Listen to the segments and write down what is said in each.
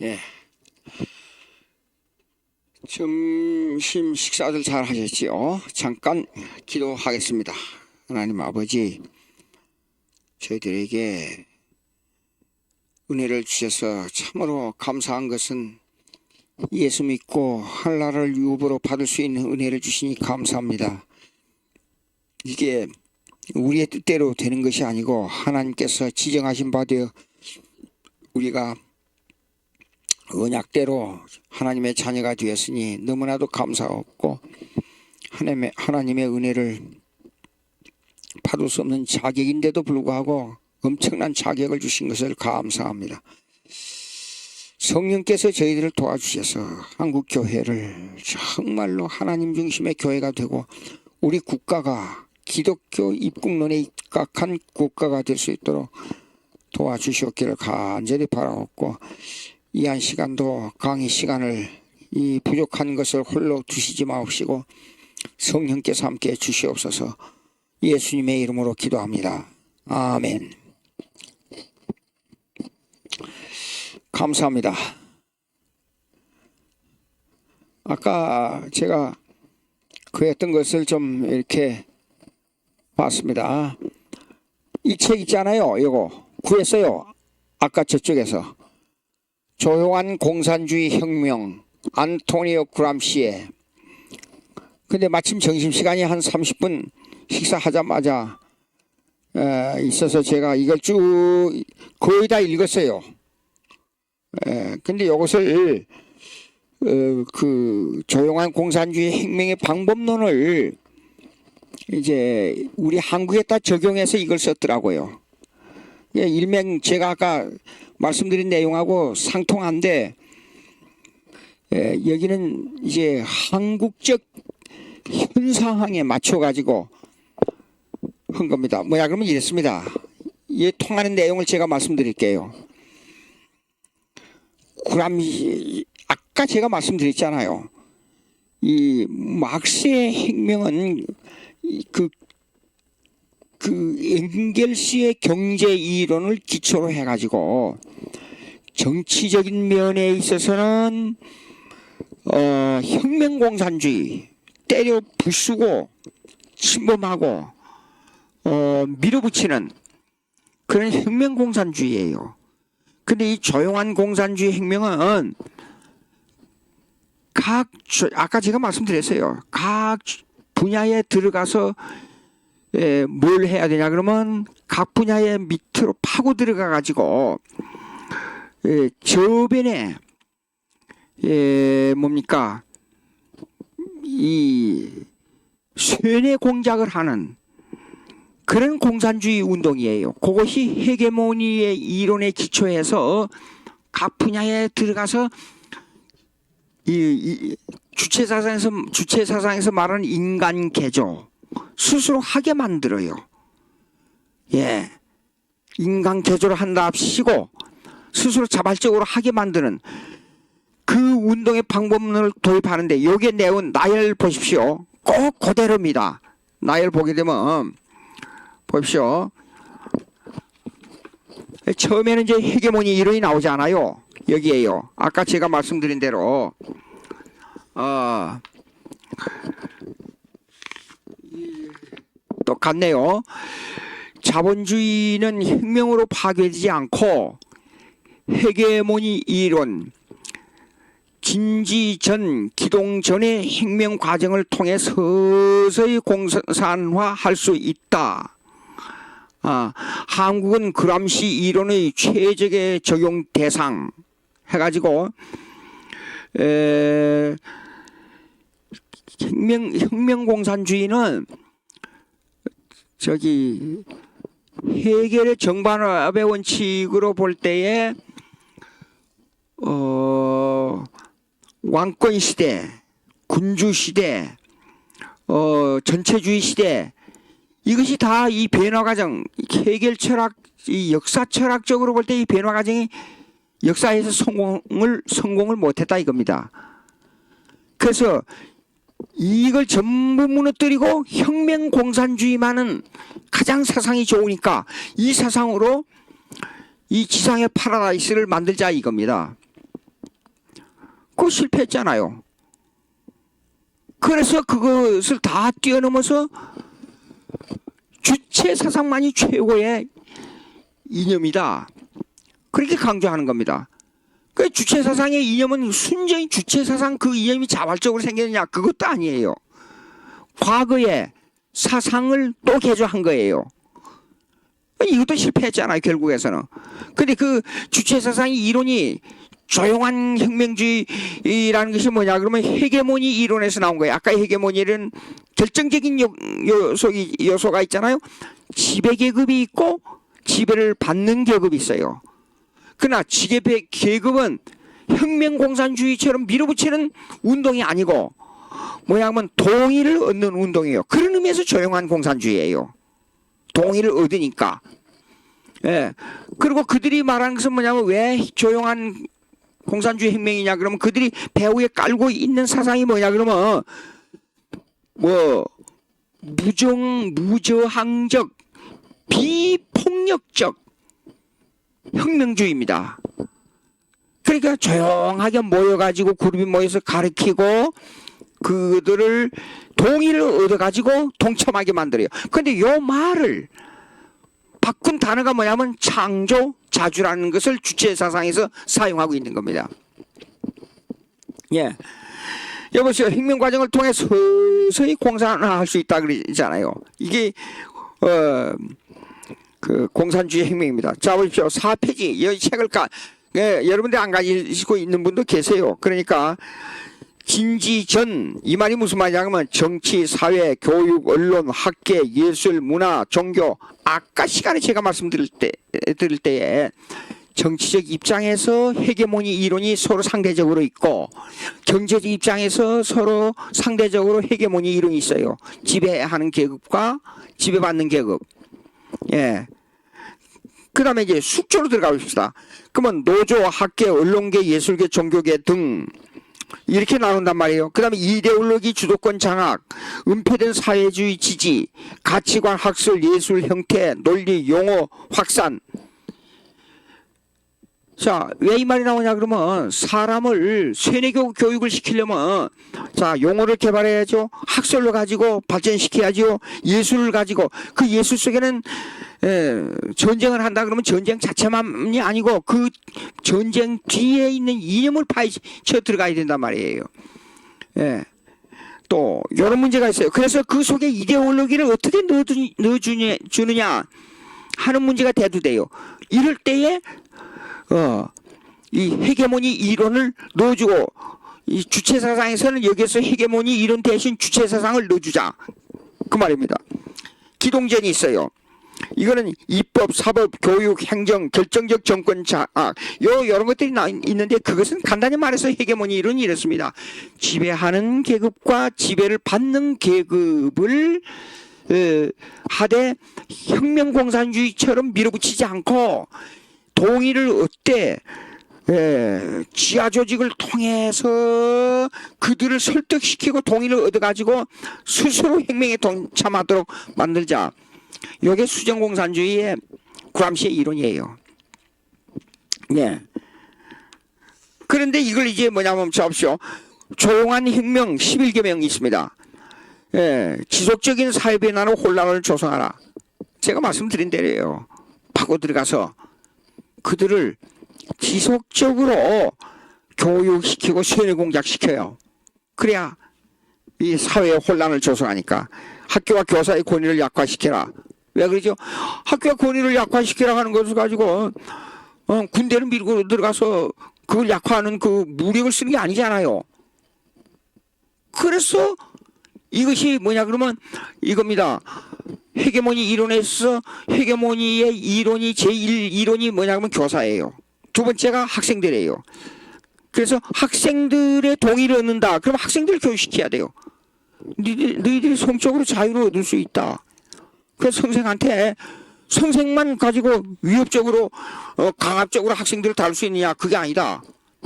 예. 점심 식사들 잘 하셨지요? 잠깐 기도하겠습니다. 하나님 아버지, 저희들에게 은혜를 주셔서 참으로 감사한 것은 예수 믿고 한나라를 유업으로 받을 수 있는 은혜를 주시니 감사합니다. 이게 우리의 뜻대로 되는 것이 아니고 하나님께서 지정하신 바 되어 우리가 언약대로 하나님의 자녀가 되었으니 너무나도 감사하고 하나님의 은혜를 받을 수 없는 자격인데도 불구하고 엄청난 자격을 주신 것을 감사합니다. 성령께서 저희들을 도와주셔서 한국교회를 정말로 하나님 중심의 교회가 되고 우리 국가가 기독교 입국론에 입각한 국가가 될 수 있도록 도와주시옵기를 간절히 바라옵고, 이 한 시간도 강의 시간을 이 부족한 것을 홀로 두시지 마옵시고 성령께서 함께 주시옵소서. 예수님의 이름으로 기도합니다. 아멘. 감사합니다. 아까 제가 그랬던 것을 좀 이렇게 봤습니다. 이 책 있잖아요. 이거 구했어요. 아까 저쪽에서. 조용한 공산주의 혁명, 안토니오 그람시에. 근데 마침 점심시간이 한 30분 식사하자마자 있어서 제가 이걸 쭉 거의 다 읽었어요. 근데 이것을 그 조용한 공산주의 혁명의 방법론을 이제 우리 한국에다 적용해서 이걸 썼더라고요. 일명 제가 아까 말씀드린 내용하고 상통한데, 여기는 이제 한국적 현상에 맞춰 가지고 한 겁니다. 뭐야 그러면 이랬습니다. 이 통하는 내용을 제가 말씀드릴게요. 아까 제가 말씀드렸잖아요. 이 막스의 혁명은 그 엥겔스의 경제 이론을 기초로 해가지고 정치적인 면에 있어서는 혁명공산주의, 때려 부수고 침범하고 밀어붙이는 그런 혁명공산주의예요. 근데 이 조용한 공산주의 혁명은 아까 제가 말씀드렸어요. 각 분야에 들어가서 뭘 해야 되냐 그러면 각 분야의 밑으로 파고 들어가 가지고 저변에 뭡니까 이 쇠뇌 공작을 하는 그런 공산주의 운동이에요. 그것이 헤게모니의 이론에 기초해서 각 분야에 들어가서 이 주체사상에서 말하는 인간 개조 스스로 하게 만들어요. 인간 개조를 한답시고 스스로 자발적으로 하게 만드는 그 운동의 방법론을 도입하는데, 여기에 내온 나열 보십시오. 꼭 그대로입니다. 나열 보게 되면 보십시오. 처음에는 이제 헤게모니 이론이 나오지 않아요. 여기에요. 아까 제가 말씀드린 대로 똑같네요. 자본주의는 혁명으로 파괴되지 않고 헤게모니 이론, 진지 기동 전의 혁명 과정을 통해 서서히 공산화할 수 있다. 한국은 그람시 이론의 최적의 적용 대상 해가지고 혁명공산주의는 저기 헤겔의 정반합의 원칙으로 볼 때에 왕권 시대, 군주 시대, 전체주의 시대, 이것이 다 이 변화 과정, 헤겔 철학, 이 역사 철학적으로 볼 때 이 변화 과정이 역사에서 성공을 못했다 이겁니다. 그래서 이걸 전부 무너뜨리고 혁명 공산주의만은 가장 사상이 좋으니까 이 사상으로 이 지상의 파라다이스를 만들자 이겁니다. 그거 실패했잖아요. 그래서 그것을 다 뛰어넘어서 주체 사상만이 최고의 이념이다. 그렇게 강조하는 겁니다. 그 주체 사상의 이념은 순전히 주체 사상 그 이념이 자발적으로 생겼느냐 그것도 아니에요. 과거의 사상을 또 개조한 거예요. 이것도 실패했잖아요, 결국에서는. 근데 그 주체 사상의 이론이 조용한 혁명주의라는 것이 뭐냐 그러면 헤게모니 이론에서 나온 거예요. 아까 헤게모니는 결정적인 요소가 있잖아요. 지배 계급이 있고 지배를 받는 계급이 있어요. 그러나 지배 계급은 혁명공산주의처럼 밀어붙이는 운동이 아니고 뭐냐면 동의를 얻는 운동이에요. 그런 의미에서 조용한 공산주의예요. 동의를 얻으니까. 예. 그리고 그들이 말하는 것은 뭐냐면 왜 조용한 공산주의 혁명이냐 그러면 그들이 배후에 깔고 있는 사상이 뭐냐 그러면 뭐 무저항적 비폭력적 혁명주의입니다. 그러니까 조용하게 모여가지고 그룹이 모여서 가르치고 그들을 동의를 얻어가지고 동참하게 만들어요. 그런데 요 말을 바꾼 단어가 뭐냐면 창조, 자주라는 것을 주체 사상에서 사용하고 있는 겁니다. 예. 여보세요. 혁명 과정을 통해 서서히 공산화할 수 있다 그러잖아요. 이게 그 공산주의 혁명입니다. 자 보십시오. 4페이지 이 책을 여러분들 안 가지고 있는 분도 계세요. 그러니까 진지전 이 말이 무슨 말이냐면 정치, 사회, 교육, 언론, 학계, 예술, 문화, 종교. 아까 시간에 제가 말씀드릴 때에 정치적 입장에서 헤게모니 이론이 서로 상대적으로 있고 경제적 입장에서 서로 상대적으로 헤게모니 이론이 있어요. 지배하는 계급과 지배받는 계급. 예. 그 다음에 이제 숙조로 들어가 봅시다. 그러면 노조, 학계, 언론계, 예술계, 종교계 등 이렇게 나눈단 말이에요. 그 다음에 이데올로기, 주도권 장악, 은폐된 사회주의 지지, 가치관 학술, 예술 형태, 논리, 용어 확산. 자, 왜 이 말이 나오냐 그러면 사람을 세뇌교 교육을 시키려면 자, 용어를 개발해야죠. 학설로 가지고 발전시켜야죠. 예술을 가지고 그 예술 속에는 전쟁을 한다 그러면 전쟁 자체만이 아니고 그 전쟁 뒤에 있는 이념을 파헤쳐 들어가야 된단 말이에요. 예. 또 이런 문제가 있어요. 그래서 그 속에 이데올로기를 어떻게 넣어주느냐 하는 문제가 대두돼요. 이럴 때에 이 헤게모니 이론을 넣어주고 이 주체 사상에서는 여기에서 헤게모니 이론 대신 주체 사상을 넣어주자 그 말입니다. 기동전이 있어요. 이거는 입법, 사법, 교육, 행정, 결정적 정권 장악 이런 것들이 있는데 그것은 간단히 말해서 헤게모니 이론이 이렇습니다. 지배하는 계급과 지배를 받는 계급을 하되 혁명공산주의처럼 밀어붙이지 않고 동의를 얻되 지하 조직을 통해서 그들을 설득시키고 동의를 얻어가지고 스스로 혁명에 동참하도록 만들자. 이게 수정공산주의의 구람시의 이론이에요. 네. 그런데 이걸 이제 뭐냐면 보십시오. 조용한 혁명 11계명이 있습니다. 지속적인 사회 변화로 혼란을 조성하라. 제가 말씀드린 대로예요. 파고 들어가서 그들을 지속적으로 교육시키고 세뇌 공작시켜요. 그래야 이 사회의 혼란을 조성하니까 학교와 교사의 권위를 약화시켜라. 왜 그러죠? 학교와 권위를 약화시키라 하는 것을 가지고 군대를 밀고 들어가서 그걸 약화하는 그 무력을 쓰는 게 아니잖아요. 그래서 이것이 뭐냐 그러면 이겁니다. 헤게모니 이론에서 헤게모니의 이론이 제1 이론이 뭐냐면 교사예요. 두 번째가 학생들이에요. 그래서 학생들의 동의를 얻는다. 그럼 학생들을 교육시켜야 돼요. 너희들이 성적으로 자유를 얻을 수 있다. 그래서 선생만 가지고 위협적으로 강압적으로 학생들을 다룰 수 있느냐 그게 아니다.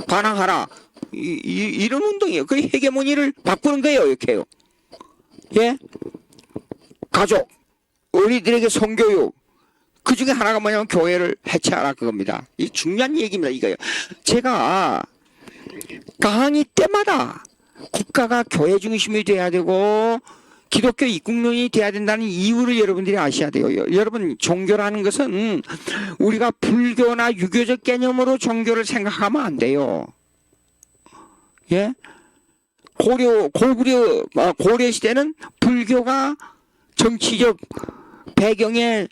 반항하라. 이런 운동이에요. 그 헤게모니를 바꾸는 거예요. 이렇게요. 예? 가족, 어린이들에게 성교육. 그 중에 하나가 뭐냐면 교회를 해체하라 그겁니다. 이 중요한 얘기입니다. 이거요. 제가 강의 때마다 국가가 교회 중심이 돼야 되고 기독교 입국론이 돼야 된다는 이유를 여러분들이 아셔야 돼요. 여러분, 종교라는 것은 우리가 불교나 유교적 개념으로 종교를 생각하면 안 돼요. 예? 고려 시대는 불교가 정치적 배경에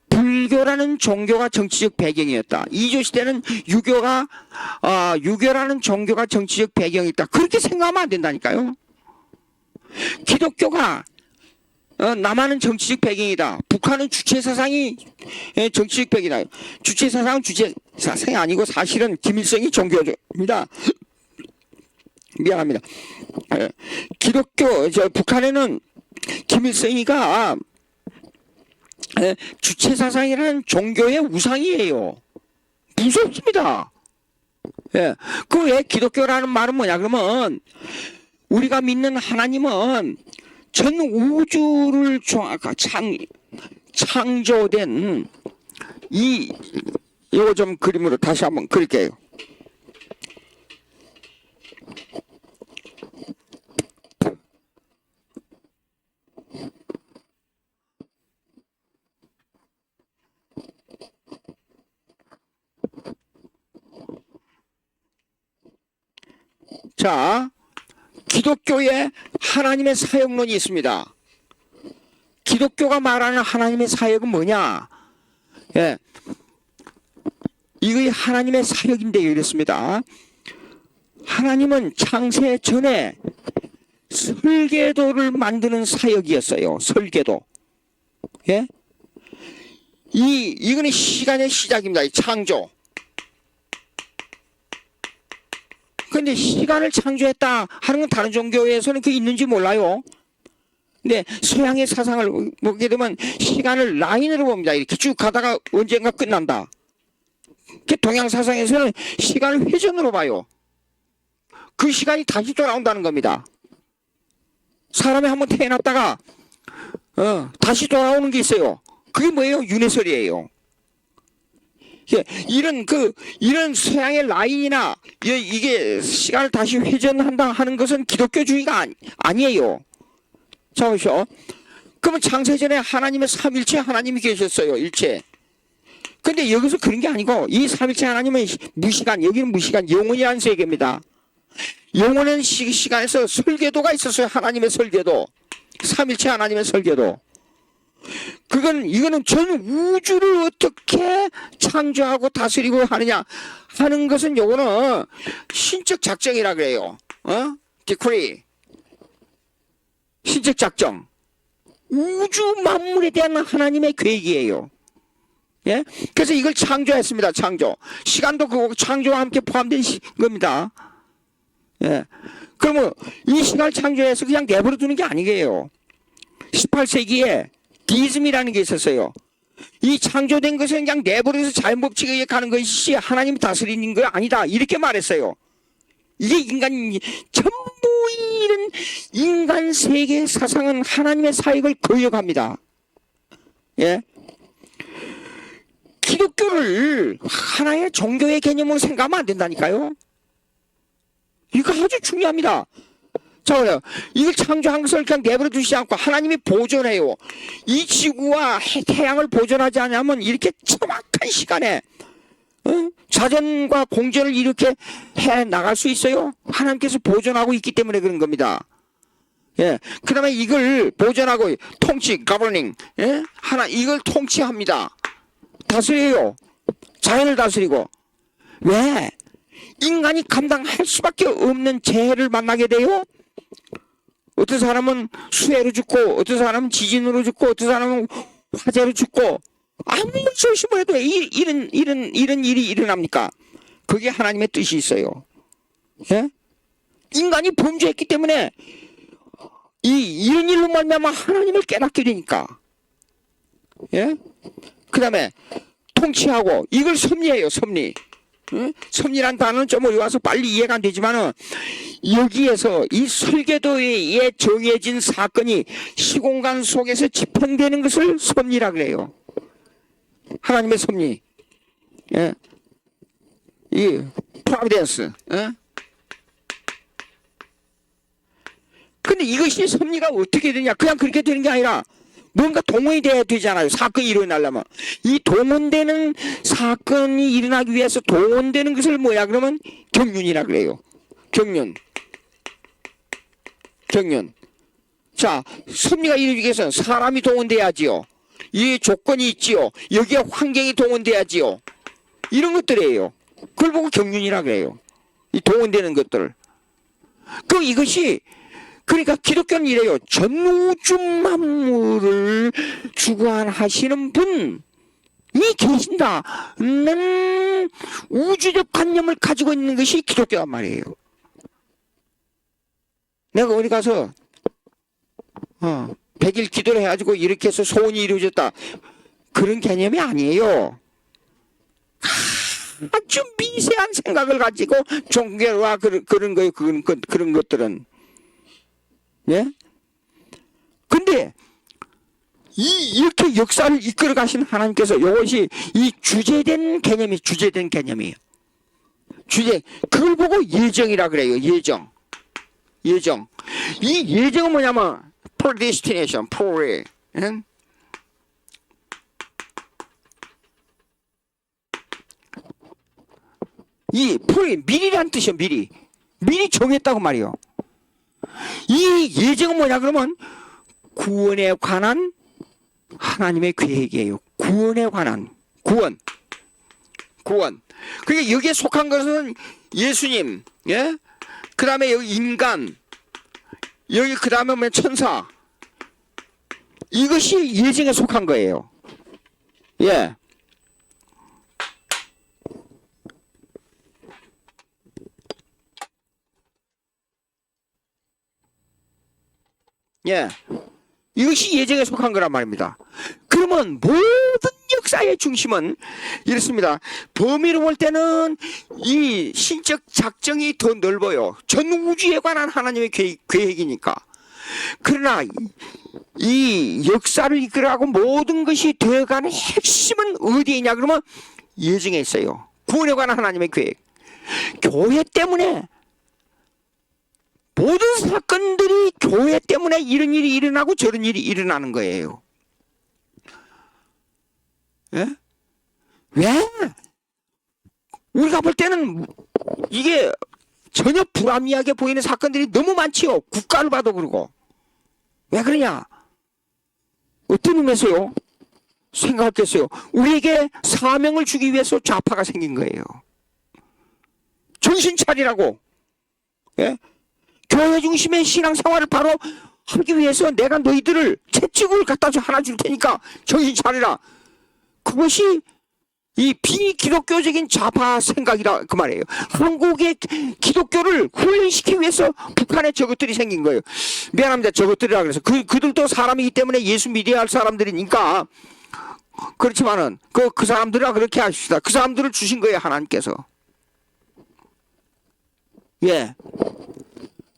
불교라는 종교가 정치적 배경이었다. 이조 시대는 유교라는 종교가 정치적 배경이 있다. 그렇게 생각하면 안 된다니까요. 기독교가 남한은 정치적 배경이다. 북한은 주체 사상이 정치적 배경이다. 주체 사상은 주체 사상이 아니고 사실은 김일성이 종교입니다. 미안합니다. 북한에는 김일성이가 주체 사상이라는 종교의 우상이에요. 무섭습니다. 예. 그 왜 기독교라는 말은 뭐냐 그러면 우리가 믿는 하나님은 전 우주를 창조된 이거 좀 그림으로 다시 한번 그릴게요. 자, 기독교에 하나님의 사역론이 있습니다. 기독교가 말하는 하나님의 사역은 뭐냐? 예. 이거 하나님의 사역인데요. 이렇습니다. 하나님은 창세 전에 설계도를 만드는 사역이었어요. 설계도. 예? 이거는 시간의 시작입니다. 이 창조. 근데 시간을 창조했다 하는 건 다른 종교에서는 그게 있는지 몰라요. 근데 서양의 사상을 보게 되면 시간을 라인으로 봅니다. 이렇게 쭉 가다가 언젠가 끝난다. 동양 사상에서는 시간을 회전으로 봐요. 그 시간이 다시 돌아온다는 겁니다. 사람이 한번 태어났다가 다시 돌아오는 게 있어요. 그게 뭐예요? 윤회설이에요. 이런 서양의 라인이나 이게 시간을 다시 회전한다 하는 것은 기독교주의가 아니에요. 자, 보시오. 그러면 창세전에 하나님의 삼일체 하나님이 계셨어요. 일체. 근데 여기서 그런 게 아니고 이 삼일체 하나님은 무시간, 여기는 무시간, 영원이라는 세계입니다. 영원한 시간에서 설계도가 있었어요. 하나님의 설계도. 삼일체 하나님의 설계도. 이거는 전 우주를 어떻게 창조하고 다스리고 하느냐 하는 것은 요거는 신적 작정이라 그래요. 디크리. 신적 작정. 우주 만물에 대한 하나님의 계획이에요. 예? 그래서 이걸 창조했습니다. 창조. 시간도 그 창조와 함께 포함된 겁니다. 예. 그러면 이 시간을 창조해서 그냥 내버려 두는 게 아니에요. 18세기에 디즘이라는 게 있었어요. 이 창조된 것은 그냥 내버려서 자연법칙에 의해 가는 것이 하나님이 다스리는 거 아니다. 이렇게 말했어요. 이게 전부 이런 인간 세계 사상은 하나님의 사역을 거역합니다. 예? 기독교를 하나의 종교의 개념으로 생각하면 안 된다니까요. 이거 아주 중요합니다. 자, 그래요. 이걸 창조한 것을 그냥 내버려 두시지 않고 하나님이 보존해요. 이 지구와 태양을 보존하지 않으면 이렇게 정확한 시간에 자전과 공전을 이렇게 해 나갈 수 있어요? 하나님께서 보존하고 있기 때문에 그런 겁니다. 예. 그 다음에 이걸 보존하고 통치, governing. 예? 이걸 통치합니다. 다스려요. 자연을 다스리고. 왜? 인간이 감당할 수밖에 없는 재해를 만나게 돼요? 어떤 사람은 수해로 죽고, 어떤 사람은 지진으로 죽고, 어떤 사람은 화재로 죽고, 아무리 조심을 해도 이런 일이 일어납니까? 그게 하나님의 뜻이 있어요. 예? 인간이 범죄했기 때문에 이런 일로 말미암아 하나님을 깨닫게 되니까. 예? 그 다음에 통치하고, 이걸 섭리예요, 섭리. 응? 섭리란 단어는 좀 어려워서 빨리 이해가 안 되지만은 여기에서 이 설계도에 정해진 사건이 시공간 속에서 집행되는 것을 섭리라 그래요. 하나님의 섭리. 예? 이 프로비던스. 예? 근데 이것이 섭리가 어떻게 되냐? 그냥 그렇게 되는 게 아니라 뭔가 동원이 돼야 되잖아요. 사건이 일어나려면. 이 동원되는 사건이 일어나기 위해서 동원되는 것을 뭐야? 그러면 경륜이라 그래요. 경륜. 경륜. 자, 섭리가 이루어지기 위해서는 사람이 동원돼야지요. 이 조건이 있지요. 여기에 환경이 동원돼야지요. 이런 것들이에요. 그걸 보고 경륜이라 그래요. 이 동원되는 것들. 그럼 이것이 그러니까 기독교는 이래요. 전우주 만물을 주관하시는 분이 계신다는 우주적 관념을 가지고 있는 것이 기독교란 말이에요. 내가 어디 가서 100일 기도를 해가지고 이렇게 해서 소원이 이루어졌다. 그런 개념이 아니에요. 아주 미세한 생각을 가지고 종교와 그런 거예요. 그런 것들은. 예? 근데 이렇게 역사를 이끌어 가신 하나님께서 이것이 이 주제된 개념이에요. 그걸 보고 예정이라 그래요. 예정. 이 예정은 뭐냐면 predestination, pre. 예? 이 pre 미리란 뜻이요. 미리 정했다고 말이요. 이 예정은 뭐냐 그러면 구원에 관한 하나님의 계획이에요. 구원에 관한 구원. 그러니까 여기에 속한 것은 예수님, 예? 그 다음에 여기 인간, 여기 그 다음에 뭐 천사. 이것이 예정에 속한 거예요. 예. 예. 이것이 예정에 속한 거란 말입니다. 그러면 모든 역사의 중심은 이렇습니다. 범위로 볼 때는 이 신적 작정이 더 넓어요. 전 우주에 관한 하나님의 계획이니까. 그러나 이 역사를 이끌어가고 모든 것이 되어가는 핵심은 어디에 있냐 그러면 예정에 있어요. 구원에 관한 하나님의 계획. 교회 때문에 모든 사건들이 교회 때문에 이런 일이 일어나고 저런 일이 일어나는 거예요. 예? 왜? 우리가 볼 때는 이게 전혀 불합리하게 보이는 사건들이 너무 많지요. 국가를 봐도 그러고. 왜 그러냐? 어떤 의미에서요? 생각했어요. 우리에게 사명을 주기 위해서 좌파가 생긴 거예요. 정신 차리라고. 예? 교회 중심의 신앙생활을 바로 하기 위해서 내가 너희들을 채찍을 갖다 하나 줄 테니까 정신 차리라. 그것이 이 비기독교적인 좌파 생각이라 그 말이에요. 한국의 기독교를 훈련시키기 위해서 북한에 저것들이 생긴 거예요. 미안합니다. 저것들이라 그래서 그들도 사람이기 때문에 예수 믿어야 할 사람들이니까 그렇지만은 그 사람들이라 그렇게 하십시다. 그 사람들을 주신 거예요. 하나님께서. 예.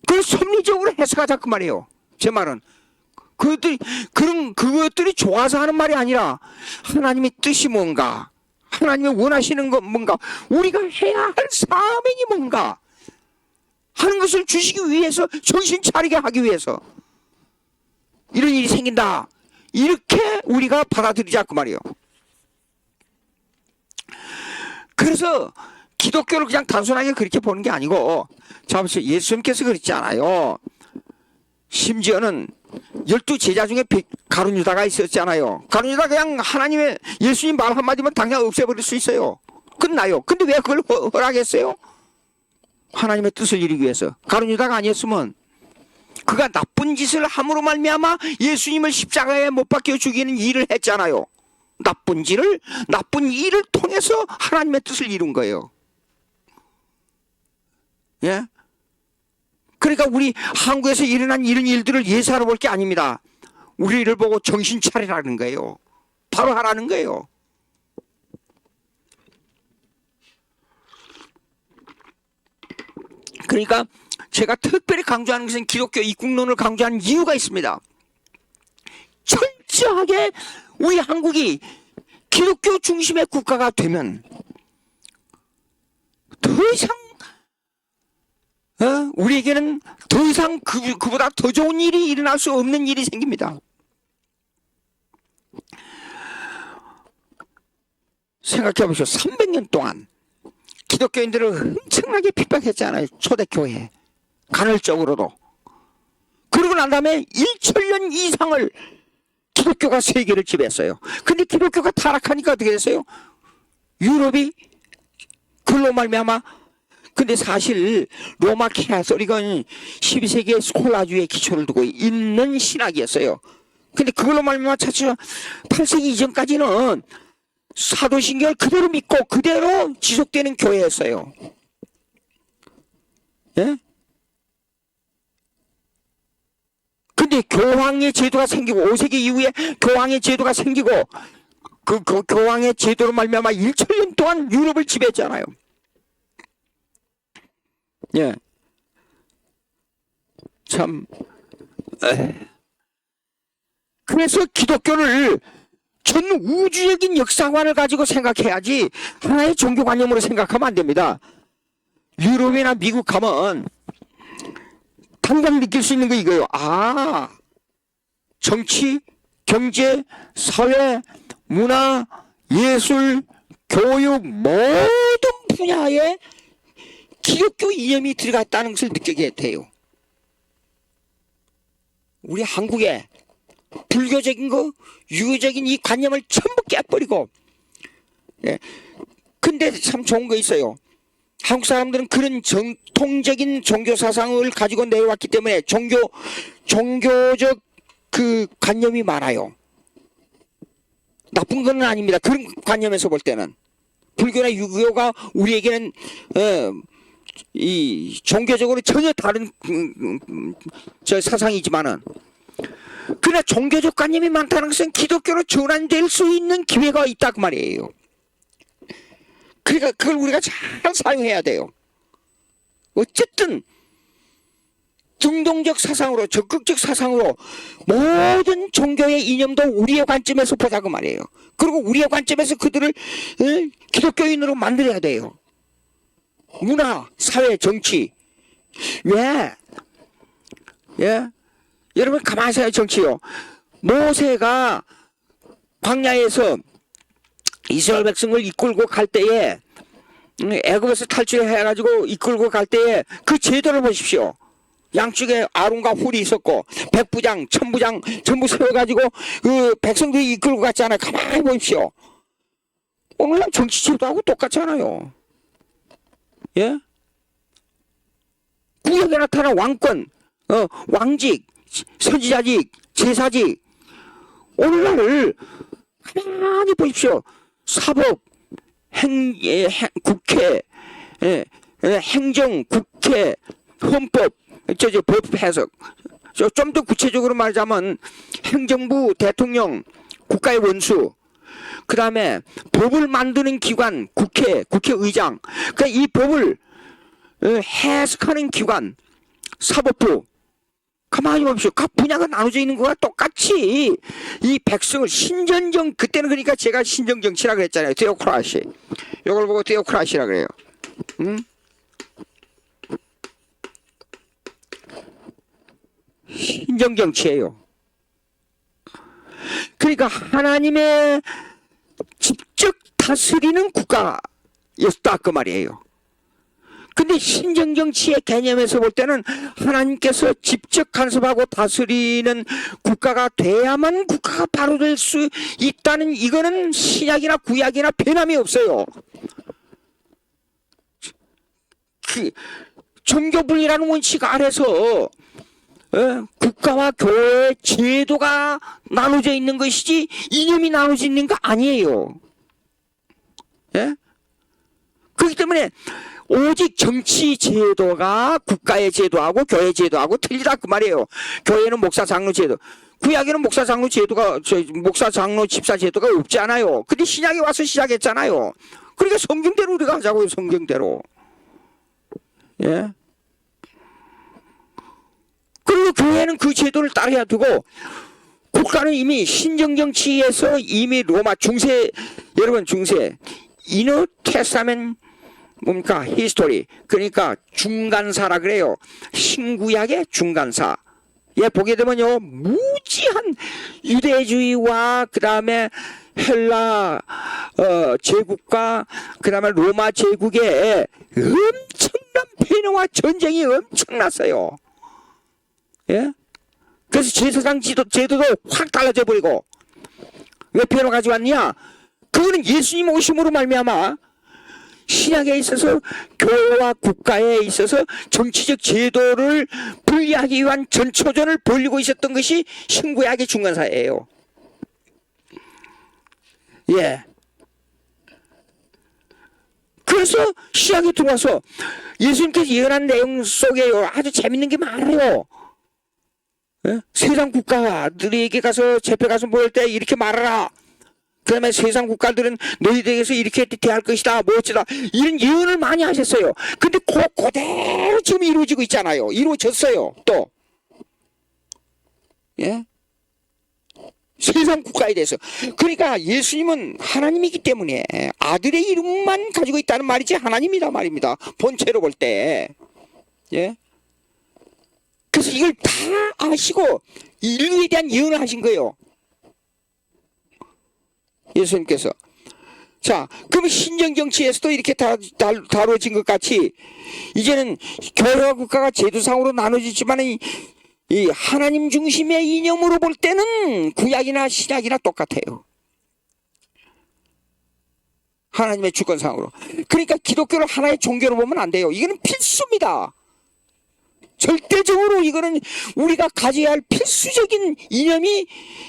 그걸 섭리적으로 해석하자 그 말이에요. 제 말은 그것들이 좋아서 하는 말이 아니라 하나님의 뜻이 뭔가, 하나님이 원하시는 건 뭔가, 우리가 해야 할 사명이 뭔가 하는 것을 주시기 위해서, 정신 차리게 하기 위해서 이런 일이 생긴다. 이렇게 우리가 받아들이자 그 말이에요. 그래서 기독교를 그냥 단순하게 그렇게 보는 게 아니고, 자 보세요. 예수님께서 그랬지 않아요. 심지어는 12제자 중에 가룟 유다가 있었잖아요. 가룟 유다 그냥 하나님의 예수님 말 한마디면 당장 없애버릴 수 있어요. 끝나요. 근데 왜 그걸 허락했어요? 하나님의 뜻을 이루기 위해서. 가룟 유다가 아니었으면 그가 나쁜 짓을 함으로 말미암아 예수님을 십자가에 못 박혀 죽이는 일을 했잖아요. 나쁜 일을 통해서 하나님의 뜻을 이룬 거예요. 예? 그러니까 우리 한국에서 일어난 이런 일들을 예사로 볼 게 아닙니다. 우리를 보고 정신 차리라는 거예요. 바로 하라는 거예요. 그러니까 제가 특별히 강조하는 것은 기독교 입국론을 강조하는 이유가 있습니다. 철저하게 우리 한국이 기독교 중심의 국가가 되면 더 이상 우리에게는 더 이상 그보다 더 좋은 일이 일어날 수 없는 일이 생깁니다. 생각해 보시오. 300년 동안 기독교인들을 엄청나게 핍박했잖아요. 초대교회 간헐적으로도. 그러고 난 다음에 1천년 이상을 기독교가 세계를 지배했어요. 근데 기독교가 타락하니까 어떻게 됐어요? 유럽이 그걸로 말미암아. 근데 사실 로마 캐서릭은 12세기의 스콜라주의 기초를 두고 있는 신학이었어요. 근데 그걸로 말미암아 8세기 이전까지는 사도신경을 그대로 믿고 그대로 지속되는 교회였어요. 예? 근데 교황의 제도가 생기고 5세기 이후에 교황의 제도가 생기고 그 교황의 제도로 말미암아 1천년 동안 유럽을 지배했잖아요. 예. 참. 그래서 기독교를 전 우주적인 역사관을 가지고 생각해야지 하나의 종교관념으로 생각하면 안 됩니다. 유럽이나 미국 가면 당장 느낄 수 있는 거 이거예요. 아, 정치, 경제, 사회, 문화, 예술, 교육 모든 분야에 기독교 이념이 들어갔다는 것을 느끼게 돼요. 우리 한국에 불교적인 거, 유교적인 이 관념을 전부 깨버리고, 예. 근데 참 좋은 거 있어요. 한국 사람들은 그런 정통적인 종교 사상을 가지고 내려왔기 때문에 종교적 그 관념이 많아요. 나쁜 건 아닙니다. 그런 관념에서 볼 때는 불교나 유교가 우리에게는 이 종교적으로 전혀 다른 저 사상이지만은, 그러나 종교적 관념이 많다는 것은 기독교로 전환될 수 있는 기회가 있다 그 말이에요. 그러니까 그걸 우리가 잘 사용해야 돼요. 어쨌든 중동적 사상으로, 적극적 사상으로 모든 종교의 이념도 우리의 관점에서 보자 그 말이에요. 그리고 우리의 관점에서 그들을 기독교인으로 만들어야 돼요. 문화, 사회, 정치. 왜? 예? 여러분 가만히 생각해. 정치요. 모세가 광야에서 이스라엘 백성을 이끌고 갈 때에, 애굽에서 탈출해가지고 이끌고 갈 때에 그 제도를 보십시오. 양쪽에 아론과 훌이 있었고 백부장, 천부장 전부 세워가지고 그 백성들이 이끌고 갔잖아요. 가만히 보십시오. 오늘날 정치 제도하고 똑같잖아요. 예? 구역에 나타난 왕권, 왕직, 선지자직, 제사직. 오늘날 가만히 보십시오. 사법, 국회, 행정, 국회, 헌법, 법 해석. 좀 더 구체적으로 말하자면 행정부, 대통령, 국가의 원수, 그 다음에 법을 만드는 기관, 국회의장, 그러니까 이 법을 해석하는 기관, 사법부. 가만히 보십시오. 각 분야가 나눠져 있는 거와 똑같이 이 백성을 신전정, 그때는 그러니까 제가 신정정치라 그랬잖아요. 테오크라시. 이걸 보고 테오크라시라 그래요. 응? 신정정치예요. 그러니까 하나님의 직접 다스리는 국가였다 그 말이에요. 근데 신정정치의 개념에서 볼 때는 하나님께서 직접 간섭하고 다스리는 국가가 돼야만 국가가 바로 될 수 있다는, 이거는 신약이나 구약이나 변함이 없어요. 그 종교분리라는 원칙 아래서 국가와 교회의 제도가 나눠져 있는 것이지 이념이 나눠져 있는 거 아니에요. 예? 그렇기 때문에 오직 정치 제도가 국가의 제도하고 교회 제도하고 틀리다 그 말이에요. 교회는 목사 장로 제도, 구약에는 목사 장로 제도가, 목사 장로 집사 제도가 없지 않아요. 근데 신약에 와서 시작했잖아요. 그러니까 성경대로 우리가 하자고요. 성경대로. 예. 그리고 교회는 그 제도를 따라야 되고, 국가는 이미 신정정치에서 이미 로마 중세, 여러분 중세 이너 테스타멘 뭡니까? 히스토리. 그러니까 중간사라 그래요. 신구약의 중간사. 예, 보게 되면요, 무지한 유대주의와 그 다음에 헬라 제국과 그 다음에 로마 제국의 엄청난 패배와 전쟁이 엄청났어요. 예? 그래서 제사장 제도도 확 달라져 버리고. 왜 패배를 가져왔냐? 그거는 예수님 오심으로 말미암아 신약에 있어서 교회와 국가에 있어서 정치적 제도를 분리하기 위한 전초전을 벌이고 있었던 것이 신구약의 중간사예요. 예. 그래서 신약에 들어와서 예수님께서 예언한 내용 속에 아주 재밌는 게 많아요. 예? 세상 국가들에게 가서 재패 가서 모일 때 이렇게 말하라. 그 다음에 세상 국가들은 너희들에게서 이렇게 대할 것이다, 뭐어쩌다, 이런 예언을 많이 하셨어요. 근데 그대로 지금 이루어지고 있잖아요. 이루어졌어요, 또. 예? 세상 국가에 대해서. 그러니까 예수님은 하나님이기 때문에 아들의 이름만 가지고 있다는 말이지 하나님이다 말입니다. 본체로 볼 때. 예? 그래서 이걸 다 아시고 인류에 대한 예언을 하신 거예요. 예수님께서. 자, 그럼 신정 정치에서도 이렇게 다루어진 것 같이 이제는 교회와 국가가 제도상으로 나눠지지만 이 하나님 중심의 이념으로 볼 때는 구약이나 신약이나 똑같아요. 하나님의 주권상으로. 그러니까 기독교를 하나의 종교로 보면 안 돼요. 이거는 필수입니다. 절대적으로 이거는 우리가 가져야 할 필수적인 이념이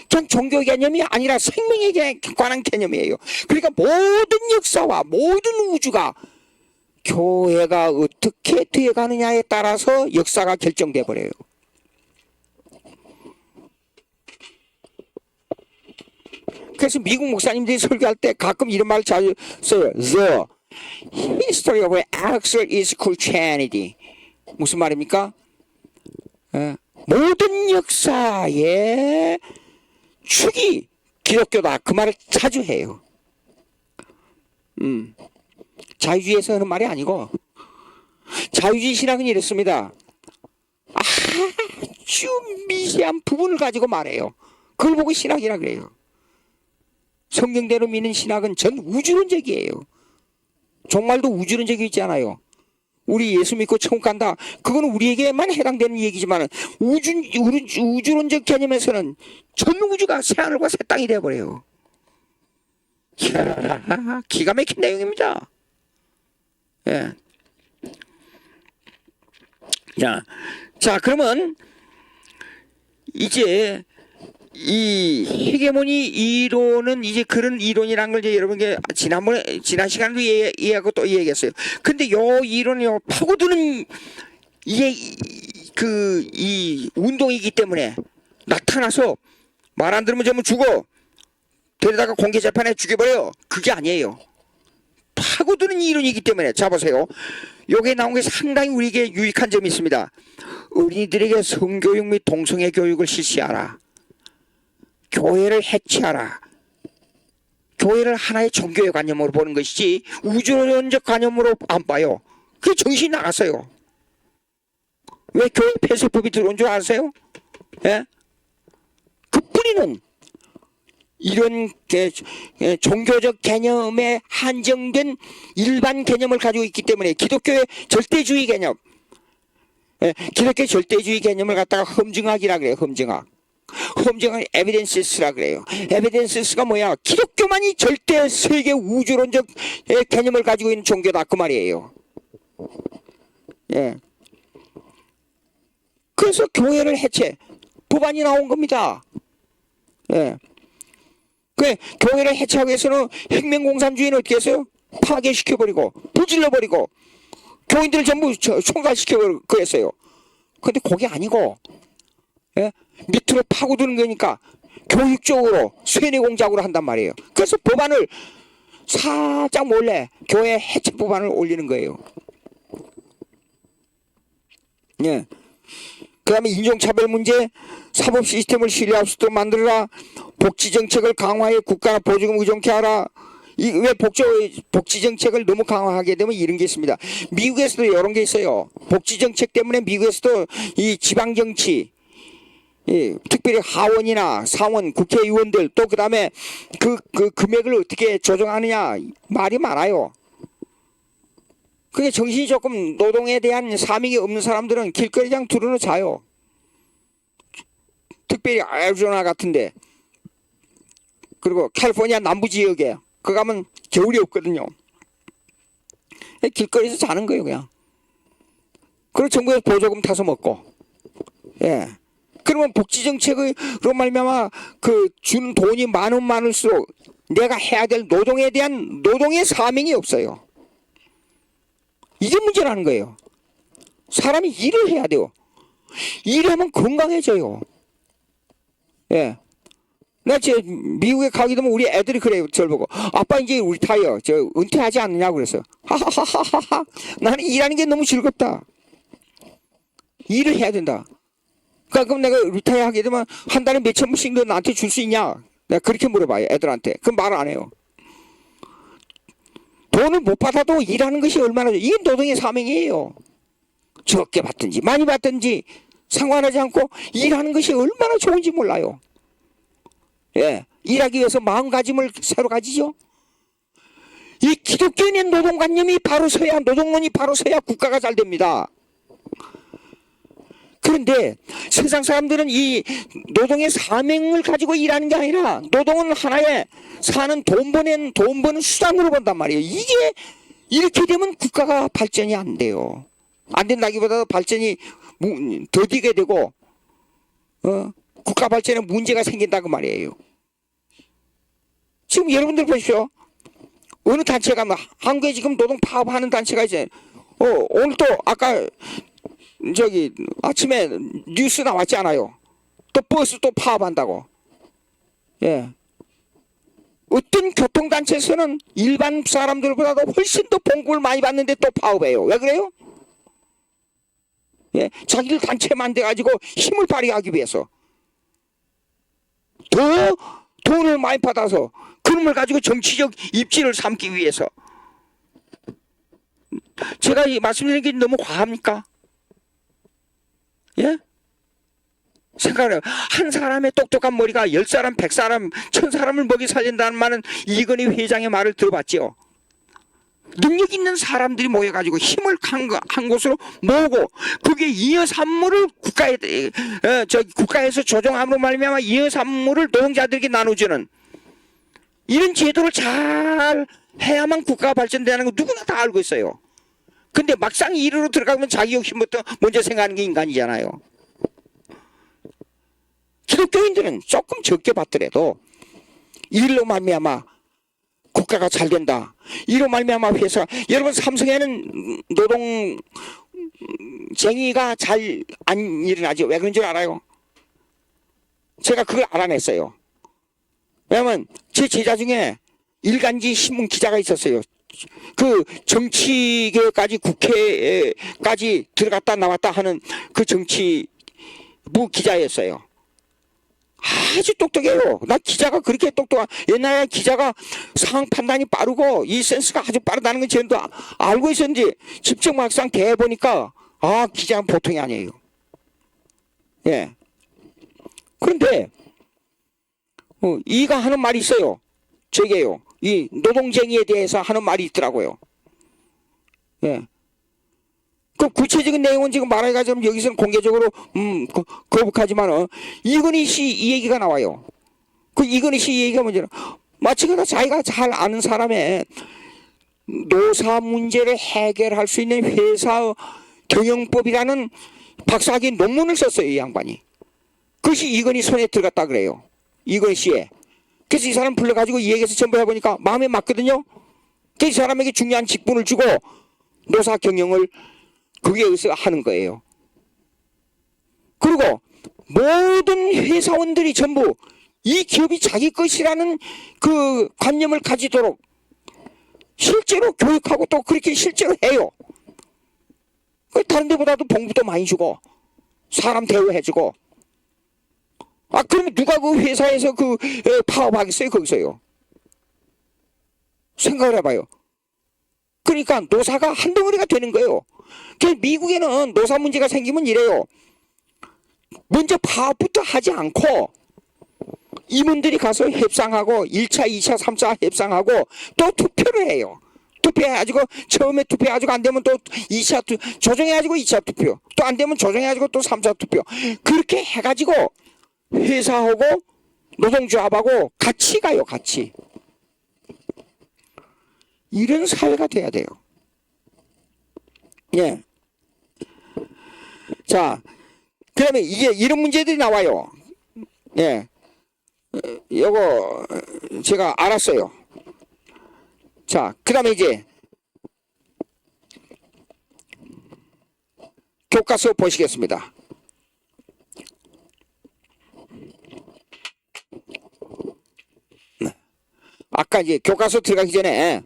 그냥 종교 개념이 아니라 생명에 관한 개념이에요. 그러니까 모든 역사와 모든 우주가 교회가 어떻게 되어가느냐에 따라서 역사가 결정돼 버려요. 그래서 미국 목사님들이 설교할 때 가끔 이런 말 자주 써요. The history of Axel is Christianity. 무슨 말입니까? 모든 역사의 축이 기독교다. 그 말을 자주 해요. 자유주의에서 하는 말이 아니고 자유주의 신학은 이렇습니다. 아주 미세한 부분을 가지고 말해요. 그걸 보고 신학이라 그래요. 성경대로 믿는 신학은 전 우주론적이에요. 정말도 우주론적이 있지 않아요. 우리 예수 믿고 천국 간다. 그거는 우리에게만 해당되는 얘기지만 우주론적 개념에서는 전 우주가 새하늘과 새 땅이 되어버려요. 이야, 기가 막힌 내용입니다. 예. 자, 그러면 이제 이 헤게모니 이론은 이제 그런 이론이라는 걸 이제 여러분께 지난 시간도 이해하고 또 얘기했어요. 근데 요 이론이 파고드는 이게 이 운동이기 때문에 나타나서 말 안 들으면 전부 죽어. 데려다가 공개 재판에 죽여버려. 그게 아니에요. 파고드는 이론이기 때문에. 자, 보세요. 여기에 나온 게 상당히 우리에게 유익한 점이 있습니다. 어린이들에게 성교육 및 동성애 교육을 실시하라. 교회를 해체하라. 교회를 하나의 종교의 관념으로 보는 것이지 우주론적 관념으로 안 봐요. 그게 정신이 나갔어요. 왜 교회 폐쇄법이 들어온 줄 아세요? 예? 그 뿌리는 이런 종교적 개념에 한정된 일반 개념을 가지고 있기 때문에 기독교의 절대주의 개념, 기독교의 절대주의 개념을 갖다가 험증학이라 그래요. 험증학 에비덴시스라 그래요. 에비덴시스가 뭐야? 기독교만이 절대 세계 우주론적 개념을 가지고 있는 종교다 그 말이에요. 예. 그래서 교회를 해체 법안이 나온 겁니다. 예. 그 교회를 해체하기 위해서는 혁명공산주의는 어떻게 했어요? 파괴시켜버리고 부질러버리고 교인들을 전부 총살시켜버리고 그랬어요. 근데 그게 아니고, 예? 밑으로 파고드는 거니까 교육적으로 쇠뇌공작으로 한단 말이에요. 그래서 법안을 살짝 몰래 교회 해체 법안을 올리는 거예요. 예. 그 다음에 인종차별 문제, 사법 시스템을 신뢰할 수 있도록 만들어라. 복지정책을 강화해 국가나 보조금 의존케 하라. 이 왜 복지 정책을 너무 강화하게 되면 이런 게 있습니다. 미국에서도 이런 게 있어요. 복지 정책 때문에 미국에서도 이 지방 정치, 특별히 하원이나 상원 국회의원들 또 그다음에 그 금액을 어떻게 조정하느냐 말이 많아요. 그게 정신이 조금 노동에 대한 사명이 없는 사람들은 길거리 그냥 두루누 자요. 특별히 애리조나 같은데 그리고 캘리포니아 남부 지역에 그 가면 겨울이 없거든요. 길거리에서 자는 거예요 그냥. 그리고 정부에서 보조금 타서 먹고. 예. 그러면 복지 정책으로 말미암아 그 주는 돈이 많을수록 내가 해야 될 노동에 대한 노동의 사명이 없어요. 이게 문제라는 거예요. 사람이 일을 해야 돼요. 일하면 건강해져요. 예. 나 미국에 가게 되면 우리 애들이 그래요. 저를 보고 아빠 이제 리타이어 은퇴하지 않느냐고 그랬어요. 하하하하하. 나는 일하는 게 너무 즐겁다. 일을 해야 된다. 그러니까 그럼 내가 리타이어 하게 되면 한 달에 몇천 불씩 너 나한테 줄 수 있냐? 내가 그렇게 물어봐요 애들한테. 그럼 말 안 해요. 돈을 못 받아도 일하는 것이 얼마나 이게 노동의 사명이에요. 적게 받든지 많이 받든지 상관하지 않고 일하는 것이 얼마나 좋은지 몰라요. 예, 일하기 위해서 마음가짐을 새로 가지죠. 이 기독교인의 노동관념이 바로 서야 노동론이 바로 서야 국가가 잘 됩니다. 그런데 세상 사람들은 이 노동의 사명을 가지고 일하는 게 아니라 노동은 하나의 사는 돈 버는 수단으로 본단 말이에요. 이게 이렇게 되면 국가가 발전이 안 돼요. 안 된다기보다도 발전이 더디게 되고 국가 발전에 문제가 생긴다고 말이에요. 지금 여러분들 보십시오. 어느 단체가 한국에 지금 노동 파업하는 단체가 있어요. 오늘 또 아까 아침에 뉴스 나왔지 않아요. 또 버스 또 파업한다고. 예. 어떤 교통단체에서는 일반 사람들보다도 훨씬 더 봉급을 많이 받는데 또 파업해요. 왜 그래요? 예. 자기들 단체 만들어가지고 힘을 발휘하기 위해서. 더 돈을 많이 받아서 그놈을 가지고 정치적 입지를 삼기 위해서. 제가 말씀드린 게 너무 과합니까? 예? 생각해요. 한 사람의 똑똑한 머리가 10사람, 100사람, 1000사람을 먹이 살린다는 말은 이건희 회장의 말을 들어봤죠. 능력 있는 사람들이 모여가지고 힘을 한 곳으로 모으고 그게 잉여 산물을 국가에서 조정함으로 말미암아 잉여 산물을 노동자들에게 나눠주는 이런 제도를 잘 해야만 국가가 발전되는 거 누구나 다 알고 있어요. 근데 막상 일으로 들어가면 자기 욕심부터 먼저 생각하는 게 인간이잖아요. 기독교인들은 조금 적게 받더라도 일로 말미암아 국가가 잘 된다. 이로 말미암아 회사 여러분 삼성에는 노동쟁의가 잘 안 일어나죠. 왜 그런 줄 알아요? 제가 그걸 알아냈어요. 왜냐면 제 제자 중에 일간지 신문 기자가 있었어요. 그 정치계까지 국회까지 들어갔다 나왔다 하는 그 정치부 기자였어요. 아주 똑똑해요. 나 기자가 그렇게 똑똑한 옛날에 기자가 상황 판단이 빠르고 이 센스가 아주 빠르다는 건 저도 알고 있었는지 직접 막상 대해 보니까 기자는 보통이 아니에요. 예. 그런데 이가 하는 말이 있어요. 저게요. 이 노동쟁의에 대해서 하는 말이 있더라고요. 예. 그 구체적인 내용은 지금 말해가지고 여기서는 공개적으로 거북하지만 이건희 씨 이 얘기가 나와요. 그 이건희 씨 이 얘기가 뭐냐면 마치거나 자기가 잘 아는 사람의 노사 문제를 해결할 수 있는 회사 경영법이라는 박사학위 논문을 썼어요. 이 양반이. 그것이 이건희 손에 들어갔다 그래요. 이건희 씨에. 그래서 이 사람 불러가지고 이 얘기해서 전부 해보니까 마음에 맞거든요. 그래서 이 사람에게 중요한 직분을 주고 노사 경영을 거기에 의해서 하는 거예요. 그리고 모든 회사원들이 전부 이 기업이 자기 것이라는 그 관념을 가지도록 실제로 교육하고 또 그렇게 실제로 해요. 다른 데보다도 봉급도 많이 주고 사람 대우해주고. 그러면 누가 그 회사에서 파업하겠어요 거기서요? 생각을 해봐요. 그러니까 노사가 한 덩어리가 되는 거예요. 미국에는 노사 문제가 생기면 이래요. 먼저 파업부터 하지 않고 임원들이 가서 협상하고 1차, 2차, 3차 협상하고 또 투표를 해요. 투표해가지고 처음에 투표해가지고 안 되면 또 2차 조정해가지고 2차 투표, 또 안 되면 조정해가지고 또 3차 투표. 그렇게 해가지고 회사하고 노동조합하고 같이 가요. 같이. 이런 사회가 돼야 돼요. 예. 자, 그러면 이게 이런 문제들이 나와요. 예. 요거 제가 알았어요. 자, 그 다음에 이제 교과서 보시겠습니다. 아까 이제 교과서 들어가기 전에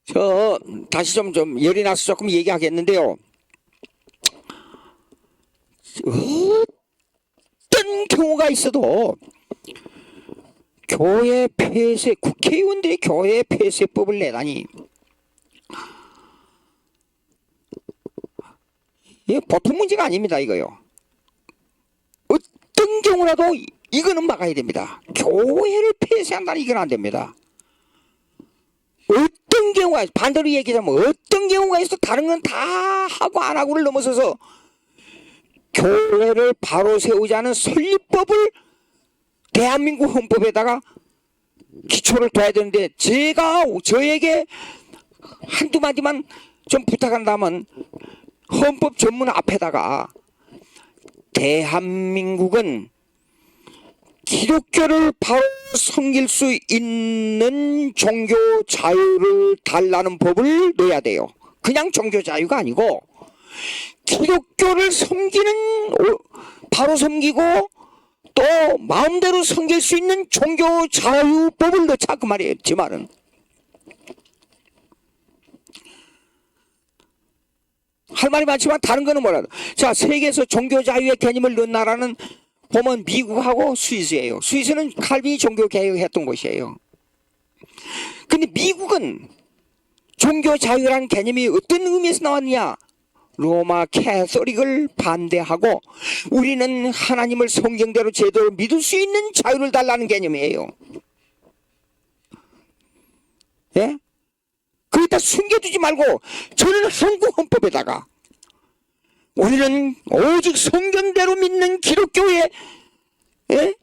저 다시 좀 열이 나서 조금 얘기하겠는데요. 어떤 경우가 있어도 교회 폐쇄, 국회의원들이 교회 폐쇄법을 내다니 이게 보통 문제가 아닙니다. 이거요. 어떤 경우라도 이거는 막아야 됩니다. 교회를 폐쇄한다는 이건 안 됩니다. 어떤 경우가 반대로 얘기하자면 어떤 경우가 있어 다른 건 다 하고 안 하고를 넘어서서 교회를 바로 세우자는 설립법을 대한민국 헌법에다가 기초를 둬야 되는데 제가 저에게 한두 마디만 좀 부탁한다면 헌법 전문 앞에다가 대한민국은 기독교를 바로 섬길 수 있는 종교 자유를 달라는 법을 넣어야 돼요. 그냥 종교 자유가 아니고 기독교를 섬기는, 바로 섬기고 또 마음대로 섬길 수 있는 종교 자유법을 넣자 그 말이에요. 제 말은. 할 말이 많지만 다른 거는 뭐라도. 자, 세계에서 종교 자유의 개념을 넣은 나라는 보면 미국하고 스위스예요. 스위스는 칼빈이 종교 개혁했던 곳이에요. 근데 미국은 종교 자유라는 개념이 어떤 의미에서 나왔냐? 로마 캐서릭을 반대하고 우리는 하나님을 성경대로 제대로 믿을 수 있는 자유를 달라는 개념이에요. 예? 거기다 숨겨두지 말고 저는 한국 헌법에다가 우리는 오직 성경대로 믿는 기독교의, 예?